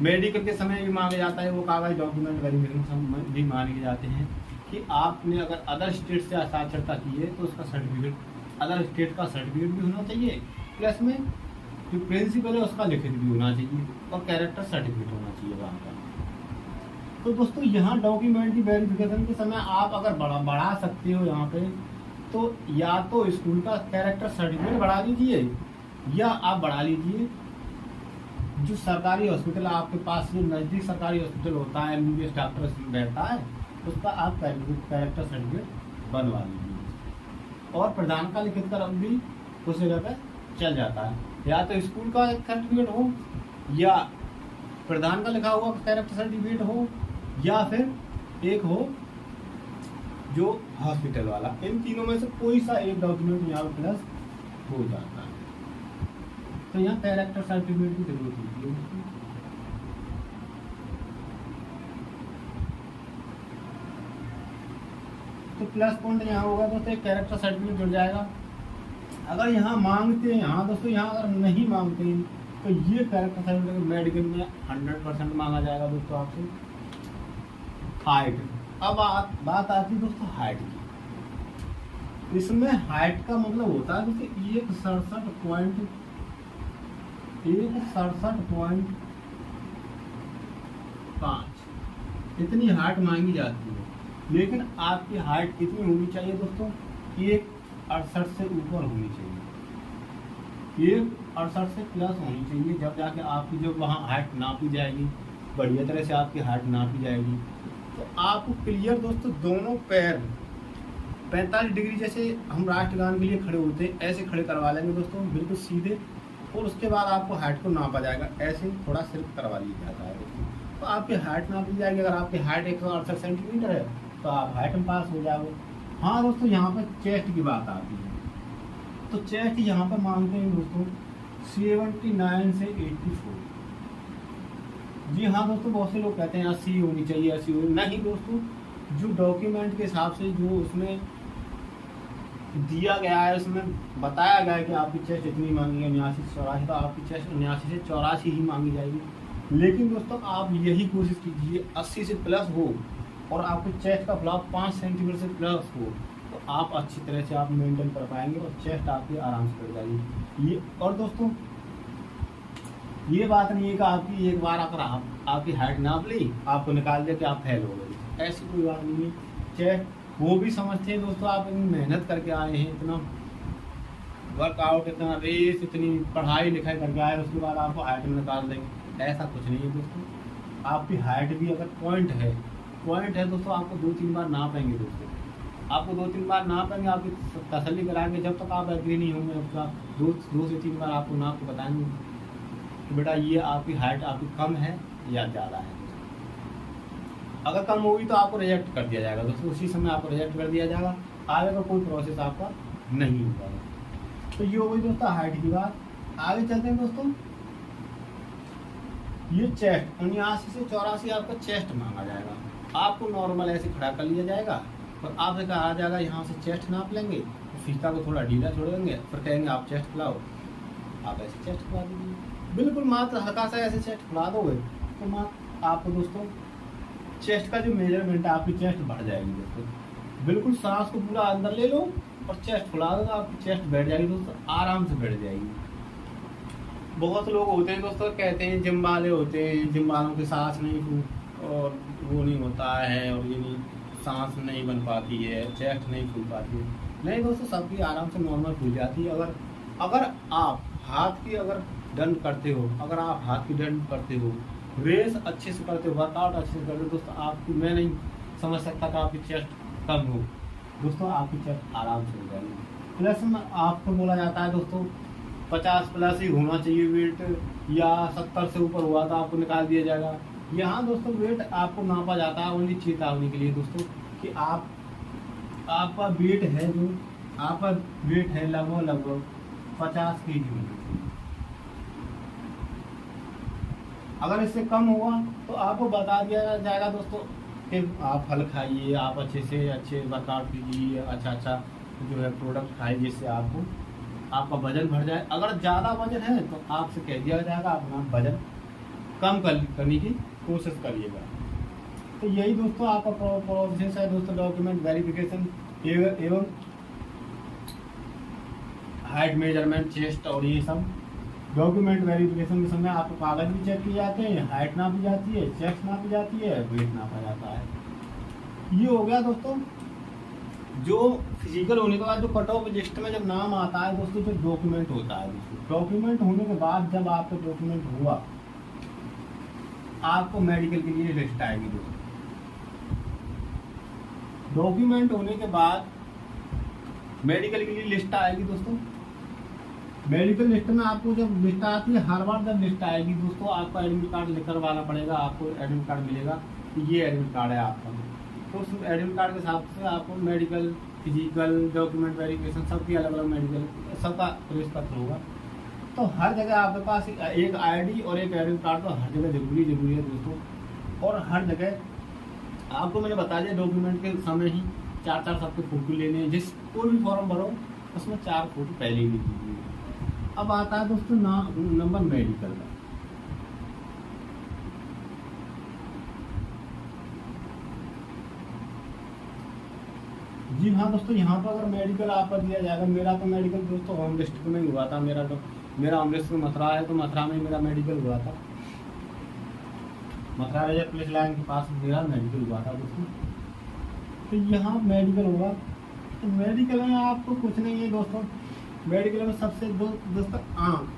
मेडिकल के समय भी मांगा जाता है वो कागज, डॉक्यूमेंट वेरिफिकेशन भी मांगे जाते हैं कि आपने अगर अदर स्टेट से साक्षरता की है तो उसका सर्टिफिकेट, अदर स्टेट का सर्टिफिकेट भी होना चाहिए, प्लस में जो प्रिंसिपल है उसका लिखित भी होना चाहिए, और कैरेक्टर सर्टिफिकेट होना चाहिए वहाँ का। तो दोस्तों यहाँ डॉक्यूमेंट की वेरिफिकेशन के समय आप अगर बढ़ा सकते हो यहाँ पे, तो या तो स्कूल का कैरेक्टर सर्टिफिकेट बढ़ा लीजिए, या आप बढ़ा लीजिए जो सरकारी हॉस्पिटल आपके पास, जो नज़दीक सरकारी हॉस्पिटल होता है, MBBS डॉक्टर बैठता है, उसका आप कैरेक्टर सर्टिफिकेट बनवा लीजिए। और प्रधान का लिखित का भी उस जगह पर चल जाता है, या तो स्कूल का सर्टिफिकेट हो, या प्रधान का लिखा हुआ कैरेक्टर सर्टिफिकेट हो, या फिर एक हो जो हॉस्पिटल वाला। इन तीनों में से कोई सा एक डॉक्यूमेंट यहाँ प्लस हो जाता है। तो यहाँ कैरेक्टर सर्टिफिकेट की जरूरत होती है। तो प्लस पॉइंट यहाँ होगा दोस्तों, एक कैरेक्टर सर्टिफिकेट जुड़ जाएगा। अगर यहाँ मांगते हैं, हाँ दोस्तों, यहाँ अगर नहीं मांगते हैं तो ये कैरेक्टर सर्टिफिकेट मेडिकल में 100% मांगा जाएगा दोस्तों आपसे। हाइट, अब बात आती है दोस्तों हाइट की। इसमें हाइट का मतलब होता है जैसे 167.5 इतनी हाइट मांगी जाती है, लेकिन आपकी हाइट कितनी होनी चाहिए दोस्तों? 168 से ऊपर होनी चाहिए, 168 से प्लस होनी चाहिए, जब जाके आपकी जो वहाँ हाइट नापी जाएगी, बढ़िया तरह से आपकी हाइट नापी जाएगी। तो आपको क्लियर दोस्तों दोनों पैर 45 डिग्री, जैसे हम राष्ट्रगान के लिए खड़े होते हैं ऐसे खड़े करवा लेंगे दोस्तों, बिल्कुल सीधे, और उसके बाद आपको हाइट को नापा जाएगा, ऐसे थोड़ा सिर्फ करवा लिया जाता है दोस्तों। तो आपकी हाइट नापी जाएगी। अगर आपकी हाइट 168 सेंटीमीटर है तो आप हाइट में पास हो जाओगे। हाँ दोस्तों, यहाँ पर चेस्ट की बात आती है, तो चेस्ट यहाँ पर मांगते हैं दोस्तों 79 से 84। जी हाँ दोस्तों, बहुत से लोग कहते हैं 80 होनी चाहिए, 80 होनी नहीं दोस्तों, जो डॉक्यूमेंट के हिसाब से जो उसमें दिया गया है, उसमें बताया गया है कि आपकी चेस्ट इतनी मांगी है 79 से 84, तो आपकी चेस्ट 79 से 84 ही मांगी जाएगी। लेकिन दोस्तों आप यही कोशिश कीजिए 80 से प्लस हो, और आपकी चेस्ट का फ्लॉप 5 सेंटीमीटर से प्लस हो, तो आप अच्छी तरह से आप मेंटेन कर पाएंगे और चेस्ट आपकी आराम से कर जाएगी। ये और दोस्तों ये बात नहीं है कि आपकी एक बार अगर आपकी हाइट नाप ली, आपको निकाल दिया कि आप फेल हो गए, ऐसी कोई बात नहीं है। चेस्ट वो भी समझते हैं दोस्तों, आप इतनी मेहनत करके आए हैं, इतना वर्कआउट, इतना रेस, इतनी पढ़ाई लिखाई करके आए, उसके बाद आपको हाइट में निकाल देंगे, ऐसा कुछ नहीं है दोस्तों। आपकी हाइट भी अगर पॉइंट है दोस्तों, आपको 2-3 बार नापेंगे दोस्तों, आपको 2-3 बार नापेंगे, आपकी तसल्ली कराएंगे, जब तक आप एग्री नहीं होंगे उसका 2 से 3 बार आपको नाप के बताएंगे कि बेटा ये आपकी हाइट आपकी कम है या ज़्यादा है। अगर कम होगी तो आपको रिजेक्ट कर दिया जाएगा दोस्तों, उसी समय आपको रिजेक्ट कर दिया जाएगा, आगे का कोई प्रोसेस आपका नहीं होगा। तो ये हो गई दोस्तों हाइट की बात। आगे चलते हैं दोस्तों, ये चेस्ट 79 से 84 आपका चेस्ट मांगा जाएगा। आपको नॉर्मल ऐसे खड़ा कर लिया जाएगा और आपसे कहा जाएगा यहाँ से चेस्ट नाप लेंगे, तो फीता को थोड़ा ढीला छोड़ेंगे, फिर कहेंगे आप चेस्ट खुलाओ, आप ऐसे चेस्ट खुला दीजिए। बिल्कुल मात्र हल्का सा ऐसे चेस्ट खुला दोगे तो मात्र आपको दोस्तों चेस्ट का जो मेजरमेंट है आपकी चेस्ट बढ़ जाएगी दोस्तों। बिल्कुल सांस को पूरा अंदर ले लो और चेस्ट खुला दो, आपकी चेस्ट बैठ जाएगी दोस्तों, आराम से बैठ जाएगी। बहुत लोग होते हैं दोस्तों कहते हैं, जिम वाले होते हैं, जिम वालों की सांस नहीं और वो नहीं होता है और ये नहीं, सांस नहीं बन पाती है, चेस्ट नहीं फूल पाती है। नहीं दोस्तों, सबकी आराम से नॉर्मल फूल जाती है। अगर आप हाथ की अगर दंड करते हो, अगर आप हाथ की दंड करते हो, रेस अच्छे से करते हो, वर्कआउट अच्छे से करते हो दोस्तों, आपकी मैं नहीं समझ सकता कि आपकी चेस्ट कम हो दोस्तों, आपकी चेस्ट आराम से हो जाएगी। प्लस में आपको बोला जाता है दोस्तों 50 प्लस ही होना चाहिए वेट, या 70 से ऊपर हुआ तो आपको निकाल दिया जाएगा। यहाँ दोस्तों वेट आपको नापा जाता है ओनली चेतावनी के लिए दोस्तों, कि आपका वेट है जो आपका वेट है लगभग 50 kg होना चाहिए। अगर इससे कम हुआ तो आपको बता दिया जाएगा दोस्तों कि आप फल खाइए, आप अच्छे वर्कआउट कीजिए, अच्छा जो है प्रोडक्ट खाइए, जिससे आपका वजन बढ़ जाए। अगर ज़्यादा वजन है तो आपसे कह दिया जाएगा अपना वजन कम करने की कोशिश करिएगा। तो यही दोस्तों आपका प्रोसेस है दोस्तों, डॉक्यूमेंट वेरिफिकेशन एवं हाइट मेजरमेंट, चेस्ट और ये सब डॉक्यूमेंट वेरिफिकेशन के समय आपको कागज भी चेक किए जाते हैं, हाइट नापी जाती है, चेस्ट नापी जाती है, वेट नापा जाता है। ये हो गया दोस्तों जो फिजिकल होने के बाद जो कट ऑफ लिस्ट में जब नाम आता है दोस्तों, जो डॉक्यूमेंट होता है दोस्तों। डॉक्यूमेंट होने के बाद जब आपका डॉक्यूमेंट हुआ, आपको मेडिकल के लिए लिस्ट आएगी दोस्तों। डॉक्यूमेंट होने के बाद मेडिकल के लिए लिस्ट आएगी दोस्तों। मेडिकल लिस्ट में आपको जब लिस्ट आती है, हर बार जब लिस्ट आएगी दोस्तों, आपका एडमिट कार्ड लेकर वाला पड़ेगा, आपको एडमिट कार्ड मिलेगा कि ये एडमिट कार्ड है आपका। तो उस एडमिट कार्ड के हिसाब से आपको मेडिकल, फिजिकल, डॉक्यूमेंट वेरिफिकेशन सबकी अलग अलग मेडिकल सबका प्रवेश पत्र होगा। तो हर जगह आपके पास एक आईडी और एक एडमिट कार्ड तो हर जगह जरूरी है दोस्तों। और हर जगह आपको मैंने बता दिया डॉक्यूमेंट के समय ही 4 सबके फोटो लेने हैं। जिस कोई भी फॉर्म भरो उसमें 4 फोटो पहले ही लीजिए। अब आता है दोस्तों नंबर मेडिकल का। जी हाँ दोस्तों, यहाँ पर अगर मेडिकल आपका दिया जाएगा, मेरा तो मेडिकल दोस्तों होम डिस्ट्रिक्ट में ही हुआ था। मेरा होम डिस्ट्रिक्ट मथुरा है, तो मथुरा में मेरा मेडिकल हुआ था। मथुरा रेलवे पुलिस लाइन के पास मेरा मेडिकल हुआ था दोस्तों। तो यहाँ मेडिकल हुआ, तो मेडिकल में आपको कुछ नहीं है दोस्तों। मेडिकल में सबसे दोस्तों आँख,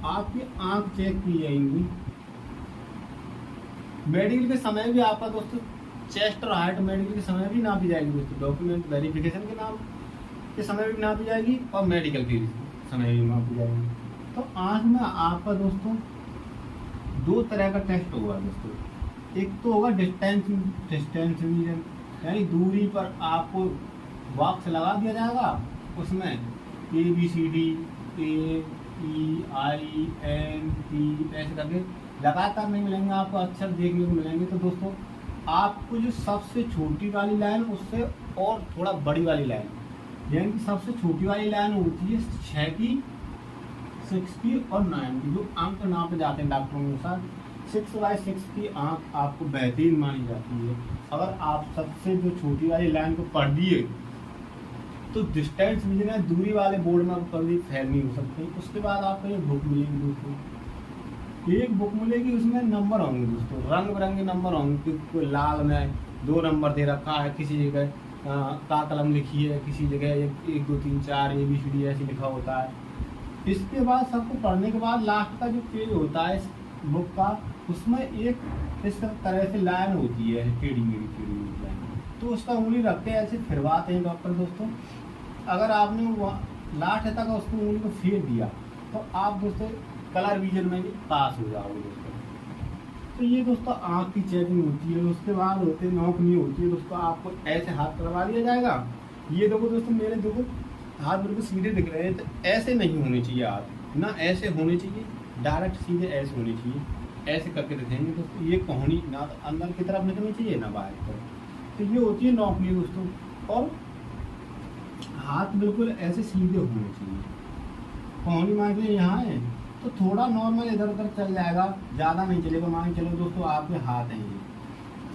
आपकी आँख चेक की जाएंगी। मेडिकल के समय भी आपका दोस्तों चेस्ट और हाइट मेडिकल के समय भी नापी जाएगी दोस्तों। डॉक्यूमेंट वेरिफिकेशन के नाम के समय भी नापी जाएगी और मेडिकल के समय भी नापी जाएगी। तो आँख में आपका दोस्तों 2 तरह का टेस्ट होगा दोस्तों। एक तो होगा डिस्टेंस विजन, यानी दूरी पर आपको बॉक्स लगा दिया जाएगा, उसमें ABCD AEINT ऐसे करके लगातार नहीं मिलेंगे, आपको अक्षर देखने को मिलेंगे। तो दोस्तों आपको जो सबसे छोटी वाली लाइन उससे और थोड़ा बड़ी वाली लाइन, यानी कि सबसे छोटी वाली लाइन होती है 6 की, 6 की और 9 की। जो अंक नापे जाते हैं डॉक्टरों के अनुसार 6/6 की आंख आपको बेहतरीन मानी जाती है। अगर आप सबसे जो छोटी वाली लाइन को पढ़ दिए तो डिस्टेंस विजन है, दूरी वाले बोर्ड में आपको कभी फेल नहीं हो सकते। उसके बाद आपको एक बुक मिलेगी दोस्तों, एक बुक मिलेगी, उसमें नंबर होंगे दोस्तों, रंग बिरंगे नंबर होंगे। कोई लाल में 2 नंबर दे रखा है, किसी जगह का कलम लिखी है, किसी जगह 1 2 3 4 ABCD ऐसे लिखा होता है। इसके बाद सबको पढ़ने के बाद लास्ट का जो पेज होता है इस बुक का, उसमें एक इस तरह से लाइन होती है, टेढ़ी मेढ़ी लाइन। तो उसका उंगली रख के ऐसे फिरवाते हैं डॉक्टर दोस्तों। अगर आपने लास्ट तक उसको उंगली को फेर दिया तो आप दोस्तों कलर विजन में भी पास हो जाओगे दोस्तों। तो ये दोस्तों आँख की चेकिंग होती है। उसके बाद होते नोक नहीं होती है दोस्तों, आपको ऐसे हाथ करवा दिया जाएगा। ये देखो दोस्तों, मेरे हाथ बिल्कुल सीधे दिख रहे हैं, तो ऐसे नहीं होने चाहिए हाथ, ना ऐसे होने चाहिए डायरेक्ट सीधे ऐसे होनी चाहिए, ऐसे करके दिखेंगे दोस्तों। ये कोहनी ना तो अंदर की तरफ निकलनी चाहिए ना बाहर की तरफ। तो ये होती है नौकनी दोस्तों। और हाथ बिल्कुल ऐसे सीधे होने चाहिए। कोहनी मान के यहाँ है तो थोड़ा नॉर्मल इधर उधर चल जाएगा, ज़्यादा नहीं चलेगा। मान के चलो दोस्तों आपके हाथ हैं ये,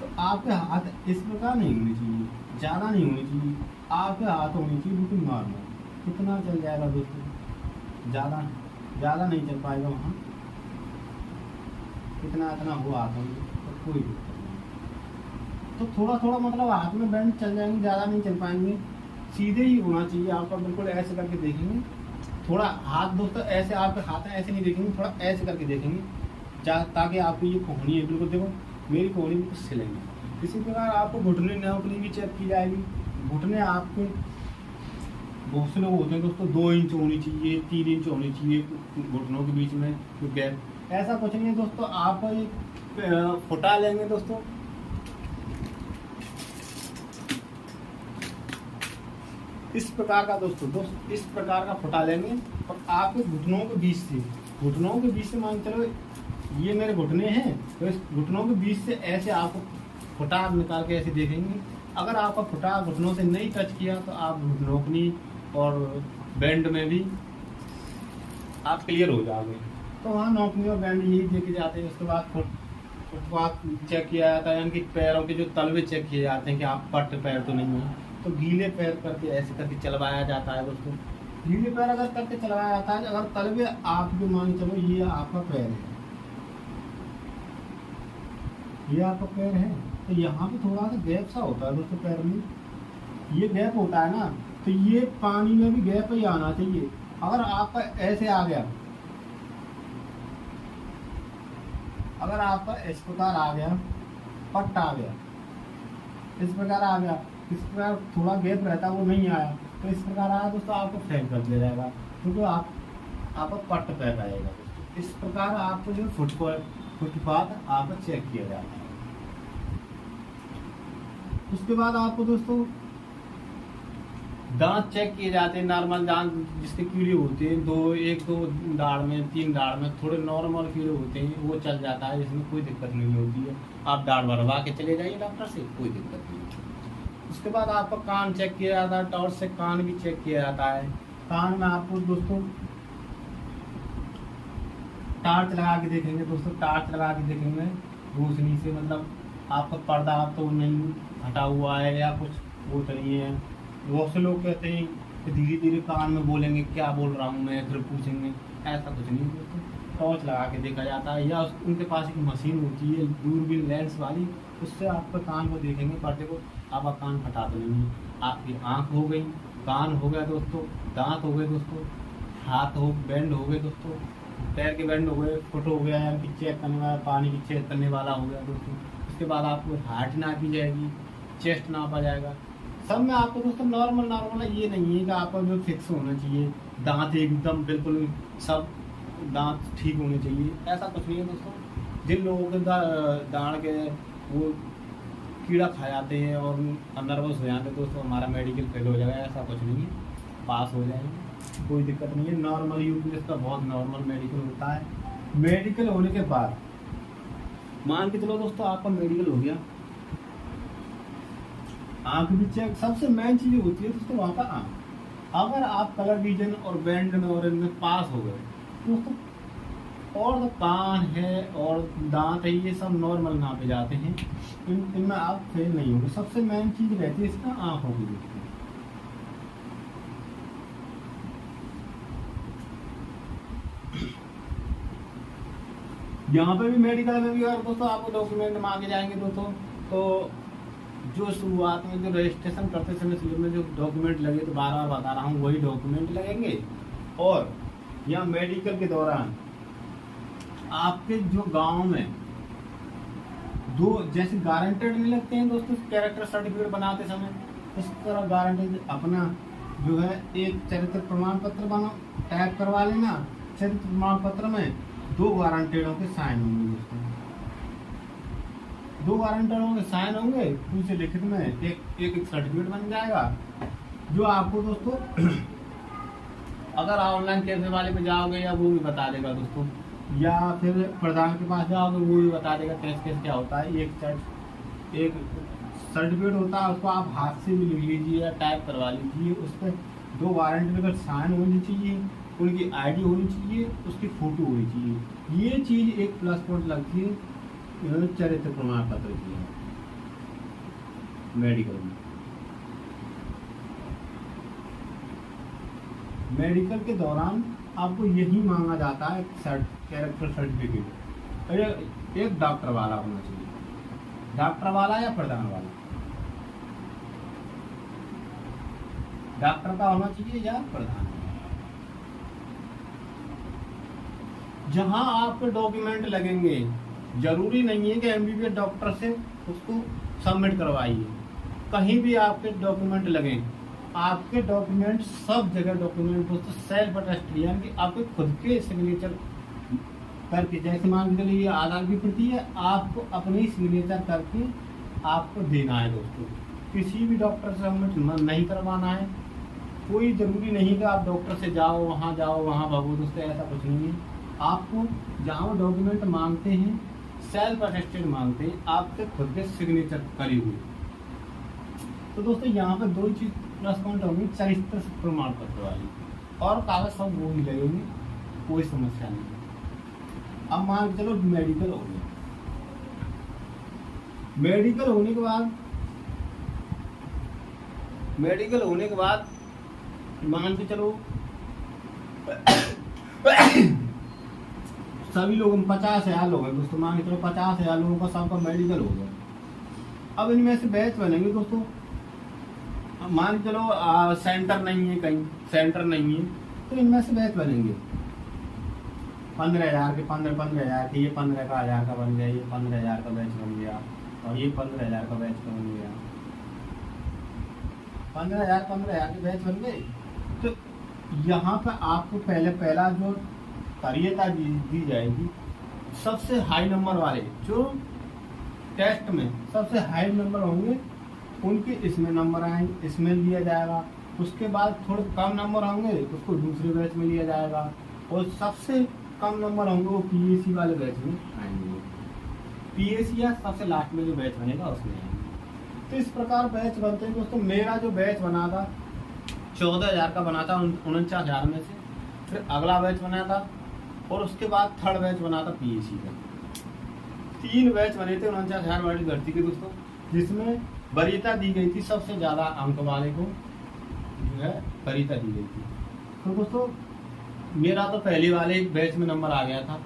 तो आपके हाथ इस प्रकार नहीं होने चाहिए, ज़्यादा नहीं होनी चाहिए। आपके हाथ होने चाहिए बिल्कुल नॉर्मल। कितना चल जाएगा दोस्तों, ज़्यादा ज़्यादा नहीं चल पाएगा वहाँ। इतना इतना हुआ हाथों में तो कोई दिक्कत नहीं। तो थोड़ा थोड़ा मतलब हाथ में बैंड चल जाएंगे, ज़्यादा नहीं चल पाएंगे। सीधे ही होना चाहिए आपका, बिल्कुल ऐसे करके देखेंगे। थोड़ा हाथ दोस्तों ऐसे, आपके हाथ ऐसे नहीं देखेंगे, थोड़ा ऐसे करके देखेंगे ताकि आपकी ये कोहनी है बिल्कुल, देखो मेरी कोहनी बिल्कुल सिलेंगे। इसी प्रकार आपको घुटने नौकनी भी चेक की जाएगी। घुटने आपके बहुत से लोग होते हैं दोस्तों 2 इंच होनी चाहिए, 3 इंच होनी चाहिए घुटनों के बीच में जो गैप। ऐसा कुछ नहीं है दोस्तों। आप एक फुटा लेंगे दोस्तों, इस प्रकार का दोस्तों इस प्रकार का फुटा लेंगे और आपके घुटनों के बीच से मान के चलो ये मेरे घुटने हैं, तो इस घुटनों के बीच से ऐसे आपको फुटा निकाल के ऐसे देखेंगे। अगर आपका फुटा घुटनों से नहीं टच किया तो आप नौकनी और बैंड में भी आप क्लियर हो जाओगे। तो वहाँ नौकनी और बैंड यही देखे जाते हैं। उसके बाद फुटपाथ चेक किया जाता है, यानी कि पैरों के जो तलवे चेक किए जाते हैं कि आप पट पैर तो नहीं है। तो गीले पैर करके ऐसे करके चलवाया जाता है दोस्तों। गीले पैर अगर करके चलवाया जाता है, अगर तलवे आप जो मान चलो ये आपका पैर है, ये आपका पैर है, तो यहाँ पे थोड़ा सा गैप सा होता है दोस्तों पैर में। ये गैप होता है ना, तो ये पानी में भी गैप ही आना चाहिए। अगर आपका ऐसे आ गया, अगर आपका इस प्रकार आ गया, पट आ गया, इस प्रकार आ गया, इस प्रकार थोड़ा गैप रहता है वो नहीं आया, तो इस प्रकार आया दोस्तों आपको फेल कर दिया जाएगा, क्योंकि आपका पट पैर आएगा दोस्तों। इस प्रकार आपको जो फुटपाथ आपको चेक किया जाता है। उसके बाद आपको दोस्तों दांत चेक किए जाते हैं। नॉर्मल दांत जिसके कीड़े होते हैं, 2 दाढ़ में 3 दाढ़ में थोड़े नॉर्मल कीड़े होते हैं, वो चल जाता है, इसमें कोई दिक्कत नहीं होती है। आप दाढ़ भरवा के चले जाइए डॉक्टर से, कोई दिक्कत नहीं है। उसके बाद आपका कान चेक किया जाता है, टॉर्च से कान भी चेक किया जाता है। कान में आपको दोस्तों टार्च लगा के देखेंगे दोस्तों, टार्च लगा के देखेंगे रोशनी से, मतलब आपका पर्दा तो नहीं हटा हुआ है या कुछ वो तो नहीं है। बहुत से लोग कहते हैं कि धीरे धीरे कान में बोलेंगे क्या बोल रहा हूँ मैं, फिर पूछेंगे, ऐसा कुछ नहीं दोस्तों। टॉर्च लगा के देखा जाता है, या उनके पास एक मशीन होती है दूरबीन लेंस वाली, उससे आपके कान को देखेंगे, पर्दे को, आपका कान फटा तो नहीं है। आपकी आँख हो गई, कान हो गया दोस्तों, दांत हो गए दोस्तों, हाथ हो बैंड हो गए दोस्तों, पैर के बैंड हो गए, फुट हो गया, यानी कि चेक करने वाला, पानी की चेक करने वाला हो गया दोस्तों। उसके बाद आपको हार्ट नापी जाएगी, चेस्ट नापा जाएगा। सब में आपको दोस्तों नॉर्मल है, ये नहीं है कि आपका जो फिक्स होना चाहिए, दांत एकदम बिल्कुल सब दांत ठीक होने चाहिए, ऐसा कुछ नहीं है दोस्तों। जिन लोगों के दाढ़ के वो कीड़ा खा जाते हैं और नर्वस हो जाते हैं दोस्तों, हमारा मेडिकल फेल हो जाएगा, ऐसा कुछ नहीं है, पास हो जाएंगे, कोई दिक्कत नहीं है। नॉर्मल यूपीएस का बहुत नॉर्मल मेडिकल होता है। मेडिकल होने के बाद मान के चलो दोस्तों आपका मेडिकल हो गया, आँख भी चेक, सबसे मेन चीज होती है दोस्तों वहाँ का आँख। अगर आप कलर विजन और बैंड में और इनमें पास हो गए दोस्तों, और तो कान है और दांत है, ये सब नॉर्मल नापे जाते हैं, इनमें आप फेल नहीं होंगे। सबसे मेन चीज रहती है इसका आँखों की दोस्तों। यहाँ पे भी मेडिकल में भी अगर दोस्तों आपको डॉक्यूमेंट मांगे जाएंगे दोस्तों, तो जो शुरुआत में जो रजिस्ट्रेशन करते समय शुरू में जो डॉक्यूमेंट लगे, तो बार बार बता रहा हूँ वही डॉक्यूमेंट लगेंगे। और यहाँ मेडिकल के दौरान आपके जो गांव में दो जैसे गारंटेड नहीं लगते हैं दोस्तों कैरेक्टर सर्टिफिकेट बनाते समय, उस तरह गारंटेड अपना जो है एक चरित्र प्रमाण पत्र बना टाइप करवा लेना। चरित्र प्रमाण पत्र में 2 गारंटेडों के साइन होंगे दोस्तों, 2 गारंटेडों के साइन होंगे, दूसरे लिखित में एक सर्टिफिकेट बन जाएगा, जो आपको दोस्तों अगर ऑनलाइन कैफे वाले पे जाओगे या वो भी बता देगा दोस्तों, या फिर प्रधान के पास जाओगे, वो भी बता देगा टेस्ट केस क्या होता है। एक सर्टिफिकेट होता है, उसको आप हाथ से भी लिख लीजिए या टाइप करवा लीजिए। उस पर 2 वारंट पेपर साइन होनी चाहिए, उनकी आईडी होनी चाहिए, उसकी फ़ोटो होनी चाहिए। ये चीज़ एक प्लस पॉइंट लगती है चरित्र प्रमाण पत्र की है मेडिकल में। मेडिकल के दौरान आपको यही मांगा जाता है कैरेक्टर सर्टिफिकेट। एक डॉक्टर वाला होना चाहिए, डॉक्टर वाला या प्रधान वाला, डॉक्टर का होना चाहिए या प्रधान। जहां आपके डॉक्यूमेंट लगेंगे, जरूरी नहीं है कि एमबीबीएस डॉक्टर से उसको सबमिट करवाइए। कहीं भी आपके डॉक्यूमेंट लगें, आपके डॉक्यूमेंट सब जगह डॉक्यूमेंट दोस्तों सेल्फ अटेस्टेड, यानी कि आपके खुद के सिग्नेचर करके, जैसे मान के लिए आधार की प्रति है, आपको अपनी सिग्नेचर करके आपको देना है दोस्तों। किसी भी डॉक्टर से सबमिट नहीं करवाना है। कोई ज़रूरी नहीं कि आप डॉक्टर से जाओ वहाँ भगो दोस्तों, ऐसा कुछ नहीं है। आपको जहाँ डॉक्यूमेंट मांगते हैं सेल्फ अटेस्टेड मांगते हैं, आपके खुद के सिग्नेचर करे हुए। तो दोस्तों यहाँ पे 2 चीज़ प्लस पॉइंट होंगी, चरित्र प्रमाण पत्र वाली, और कागज सब वो ही लगेंगे, कोई समस्या नहीं। अब मान के चलो मेडिकल हो गया। मेडिकल होने के बाद मान के चलो सभी लोग 50,000 लोग हैं दोस्तों, मान के चलो 50,000 लोगों का सबका मेडिकल हो गया। अब इनमें से बैच बनेंगे दोस्तों। मान के चलो सेंटर नहीं है, कहीं सेंटर नहीं है, तो इनमें से बैच बनेंगे 15,000 के 15,000 के, ये 15,000 का बन गया, ये 15,000 का बैच बन गया, और ये 15,000 का बैच बन गया। 15,000 के बैच बन गए। तो यहाँ पे आपको पहला जो वरीयता दी जाएगी, सबसे हाई नंबर वाले जो टेस्ट में सबसे हाई नंबर होंगे उनके इसमें नंबर आएंगे, इसमें लिया जाएगा। उसके बाद थोड़े कम नंबर होंगे उसको दूसरे बैच में लिया जाएगा, और सबसे कम नंबर होंगे वो पीएसी वाले बैच में आएंगे। पीएसी या सबसे लास्ट में जो बैच बनेगा उसमें आएंगे। तो इस प्रकार बैच बनते हैं दोस्तों। मेरा जो बैच बना था 14,000 का बना था 49,000 में से, फिर अगला बैच बना था, और उसके बाद थर्ड बैच बना था पीएसी का। 3 बैच बने थे 49,000 वाली भर्ती के दोस्तों, जिसमें वरीयता दी गई थी सबसे ज्यादा अंक वाले को जो है वरीयता दी गई थी। तो दोस्तों मेरा तो पहले वाले बैच में नंबर आ गया था।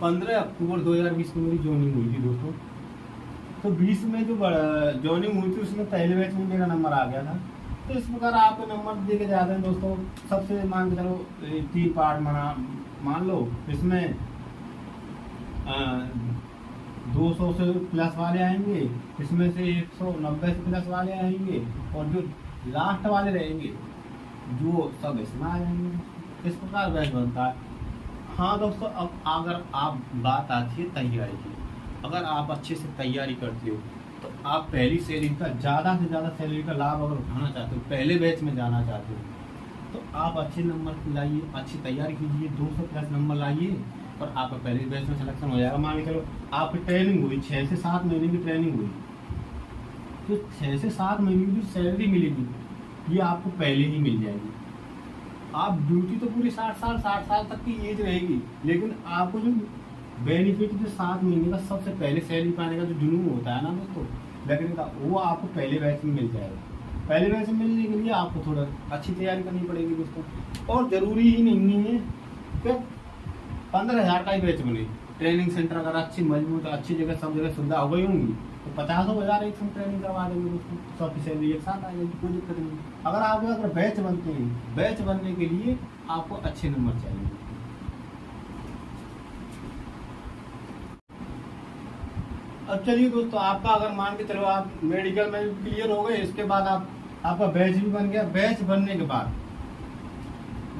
15 अक्टूबर 2020 को मेरी ज्वाइनिंग हुई थी दोस्तों। तो 20 में जो ज्वाइनिंग हुई थी उसमें पहले बैच में मेरा नंबर आ गया था। तो इस प्रकार आपको नंबर दे के जाते हैं दोस्तों। सबसे मान के चलो 3 पार्ट मान लो, इसमें 200 से प्लस वाले आएंगे, इसमें से 190 से प्लस वाले आएंगे, और जो लास्ट वाले रहेंगे जो सब इसमें आ जाएंगे। इस प्रकार बैच बनता है। हाँ दोस्तों, अब अगर आप बात आती है तैयारी की, अगर आप अच्छे से तैयारी करते हो तो आप पहली सैलरी का ज़्यादा से ज़्यादा सैलरी का लाभ अगर उठाना चाहते हो, पहले बैच में जाना चाहते हो, तो आप अच्छे नंबर लाइए, अच्छी तैयारी कीजिए, 200 प्लस नंबर लाइए, और आपका पहले बैच में सिलेक्शन हो जाएगा। मान के चलो आपकी ट्रेनिंग हुई 6 से 7 महीने की ट्रेनिंग हुई, तो 6 से 7 महीने की जो सैलरी मिलेगी ये आपको पहले ही मिल जाएगी। आप ड्यूटी तो पूरी 60 साल तक की एज रहेगी, लेकिन आपको जो बेनिफिट जो 7 महीने का सबसे पहले सैलरी पाने का जो जुनून होता है ना दोस्तों लगने का, वो आपको पहले बैच में मिल जाएगा। पहले बैच में मिलने के लिए आपको थोड़ा अच्छी तैयारी करनी पड़ेगी दोस्तों। और ज़रूरी ही नहीं है कि 15,000 का ही बैच बने। ट्रेनिंग सेंटर अगर अच्छी मजबूत अच्छी जगह सब जगह सुविधा हो गई होंगी तो 50,000 एक संग ट्रेनिंग करवा देंगे दोस्तों, 100 की सैलरी एक साथ आ जाएगी, कोई दिक्कत नहीं। अगर आप अगर बैच बनते हैं, बैच बनने के लिए आपको अच्छे नंबर चाहिए। अब चलिए दोस्तों, आपका अगर मान के चलो आप मेडिकल में क्लियर हो गए, इसके बाद आपका बैच भी बन गया। बैच बनने के बाद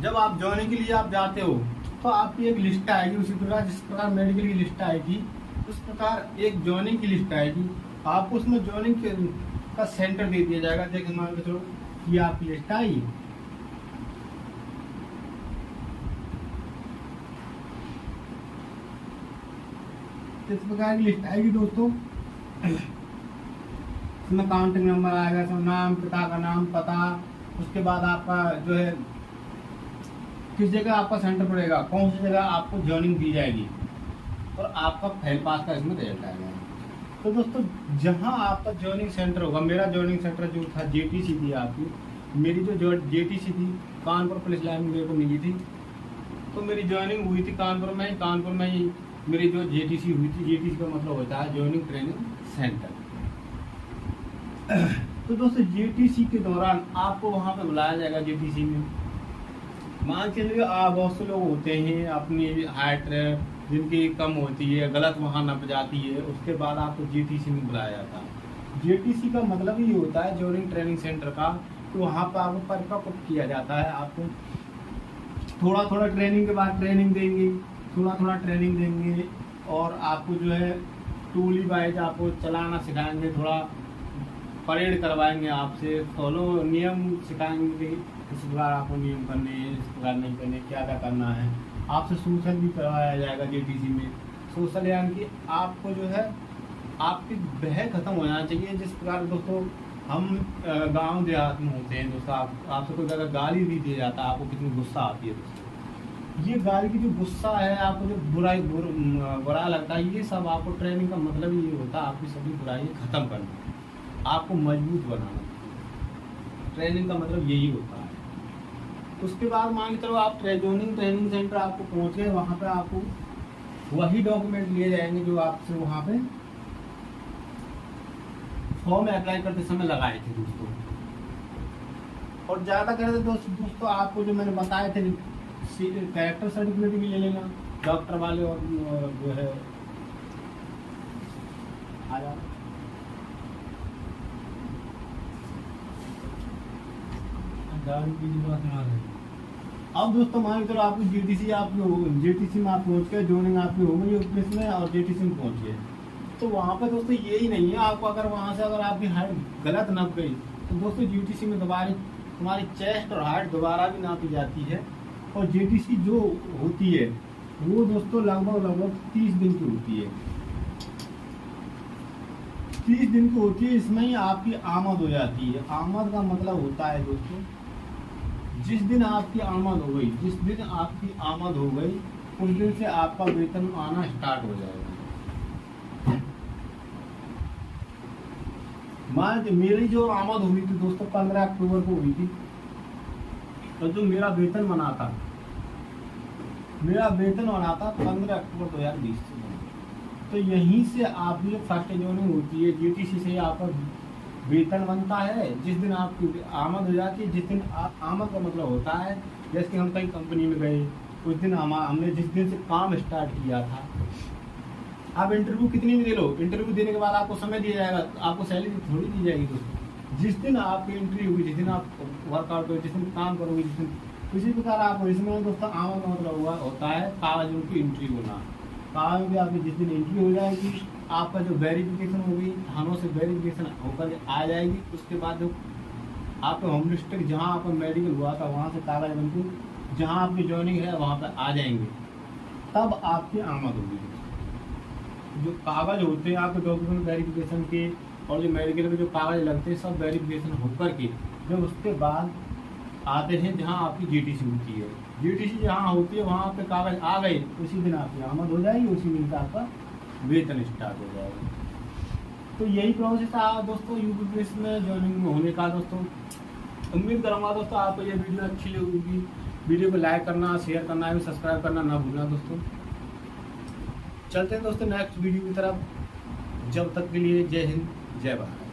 जब आप ज्वाइनिंग के लिए आप जाते हो तो आपकी एक लिस्ट आएगी, उसी प्रकार जिस प्रकार मेडिकल की लिस्ट आएगी उस प्रकार एक ज्वाइनिंग की लिस्ट आएगी। आपको उसमें ज्वाइनिंग का सेंटर दे दिया जाएगा। जैसे मान के चलो ये आपकी लिस्ट आई, इस प्रकार की लिस्ट आएगी दोस्तों। इसमें काउंटिंग नंबर आएगा, इसमें नाम, पिता का नाम, पता, उसके बाद आपका जो है किस जगह आपका सेंटर पड़ेगा, कौन सी जगह आपको जॉइनिंग दी जाएगी, और आपका फेल पास का इसमें रिजल्ट आएगा। तो दोस्तों जहां आपका जॉइनिंग सेंटर होगा, मेरा जॉइनिंग सेंटर जो था जेटीसी थी आपकी, मेरी जो जेटीसी थी कानपुर पुलिस लाइन में मेरे को मिली थी, तो मेरी जॉइनिंग हुई थी कानपुर में ही मेरी जो जेटीसी हुई थी। जेटीसी का मतलब होता है जॉइनिंग ट्रेनिंग सेंटर। तो दोस्तों जेटीसी के दौरान आपको वहाँ पे बुलाया जाएगा। जेटीसी में मान के चलिए बहुत से लोग होते हैं अपनी हाइट जिनकी कम होती है, गलत वहाँ नप जाती है, उसके बाद आपको जेटीसी में बुलाया जाता है। जेटीसी का मतलब ही होता है जॉइनिंग ट्रेनिंग सेंटर का। तो वहाँ पर आपको परिपक्व किया जाता है। आपको थोड़ा थोड़ा ट्रेनिंग के बाद ट्रेनिंग देंगे, थोड़ा ट्रेनिंग देंगे, और आपको जो है टूली वाइज आपको चलाना सिखाएंगे, थोड़ा परेड करवाएंगे आपसे, फॉलो नियम सिखाएंगे, इस प्रकार आपको नियम करने हैं, इस प्रकार नहीं करने, क्या क्या करना है। आपसे सोशल भी करवाया जाएगा जेटीसी में। सोशल यानी कि आपको जो है आपकी बह खत्म हो जाना चाहिए। जिस प्रकार दोस्तों हम गांव देहात में होते हैं दोस्तों, आपसे कोई अगर गाली भी दिया जाता है, आपको कितनी गुस्सा आती है दोस्तों। ये गाली की जो गुस्सा है, आपको जो बुरा लगता है, ये सब आपको ट्रेनिंग का मतलब ये होता है आपकी सभी बुराई खत्म करना, आपको मजबूत बनाना। ट्रेनिंग का मतलब यही होता है। उसके बाद मान के चलो आप जॉइनिंग ट्रेनिंग सेंटर आपको पहुंच गए, वहाँ पे आपको वही डॉक्यूमेंट लिए जाएंगे जो आपसे वहाँ पे फॉर्म अप्लाई करते समय लगाए थे दोस्तों। और ज़्यादा करते दोस्तों आपको जो मैंने बताए थे कैरेक्टर सर्टिफिकेट भी ले लेना डॉक्टर वाले, और जो है आया अब दोस्तों मान के चलो आपकी जेटीसी में आप पहुंच गए, जॉइनिंग आपकी हो गई ऑफिस में और जेटीसी में पहुंच गए। तो वहाँ पे दोस्तों यही नहीं है, आपको अगर वहाँ से अगर आपकी हाइट गलत नप गई तो दोस्तों जेटीसी में दोबारा तुम्हारी चेस्ट और हाइट दोबारा भी नापी जाती है। और जेटीसी जो होती है वो दोस्तों लगभग 30 दिन की होती है। 30 दिन की होती है, इसमें ही आपकी आमद हो जाती है। आमद का मतलब होता है दोस्तों जिस दिन आपकी आमद हो गई, उस दिन से आपका वेतन आना स्टार्ट हो जाएगा। मान मेरी जो आमद हुई थी दोस्तों 15 अक्टूबर को हुई थी, तो जो मेरा वेतन बना था 15 अक्टूबर 2020 से। तो यहीं से आपकी जो फर्स्ट जॉइनिंग होती है जेटीसी से आपका वेतन बनता है। जिस दिन आपकी आमद हो जाती है, जिस दिन आमद का मतलब होता है जैसे कि हम कहीं कंपनी में गए, उस दिन हमने जिस दिन से काम स्टार्ट किया था। आप इंटरव्यू कितनी भी दे लो, इंटरव्यू देने के बाद आपको समय दिया जाएगा, आपको सैलरी थोड़ी दी जाएगी दोस्तों। जिस दिन आपकी एंट्री होगी, जिस दिन आप वर्कआउट करोगे, जिस दिन काम करोगे, जिस दिन इसी प्रकार आपको इसमें दोस्तों आमद का मतलब होता है कागजों की एंट्री होना। कागज में आपकी जिस दिन एंट्री हो जाएगी, आपका जो वेरिफिकेशन होगी थानों से वेरिफिकेशन होकर आ जाएगी। उसके बाद जो आपका होम डिस्ट्रिक्ट जहाँ आपका मेडिकल हुआ था वहाँ से कागज बनकर जहाँ आपकी जॉइनिंग है वहाँ पर आ जाएंगे, तब आपकी आमद होगी। जो कागज होते हैं आपके डॉक्यूमेंट वेरिफिकेशन के और जो मेडिकल के जो कागज लगते हैं सब वेरिफिकेशन होकर के जब उसके बाद आते हैं जहाँ आपकी जेटीसी होती है। जेटीसी जहाँ होती है वहाँ पे कागज आ गए, उसी दिन आपकी आमद हो जाएगी, उसी दिन से आपका वेतन स्टार्ट हो जाएगा। तो यही प्रोसेस है दोस्तों यूपी पुलिस में ज्वाइनिंग होने का। दोस्तों उम्मीद करूँगा दोस्तों आपको ये वीडियो अच्छी लगेगी। वीडियो को लाइक करना, शेयर करना है, सब्सक्राइब करना ना भूलना दोस्तों। चलते हैं दोस्तों नेक्स्ट वीडियो की तरफ। जब तक के लिए जय हिंद, जय भारत।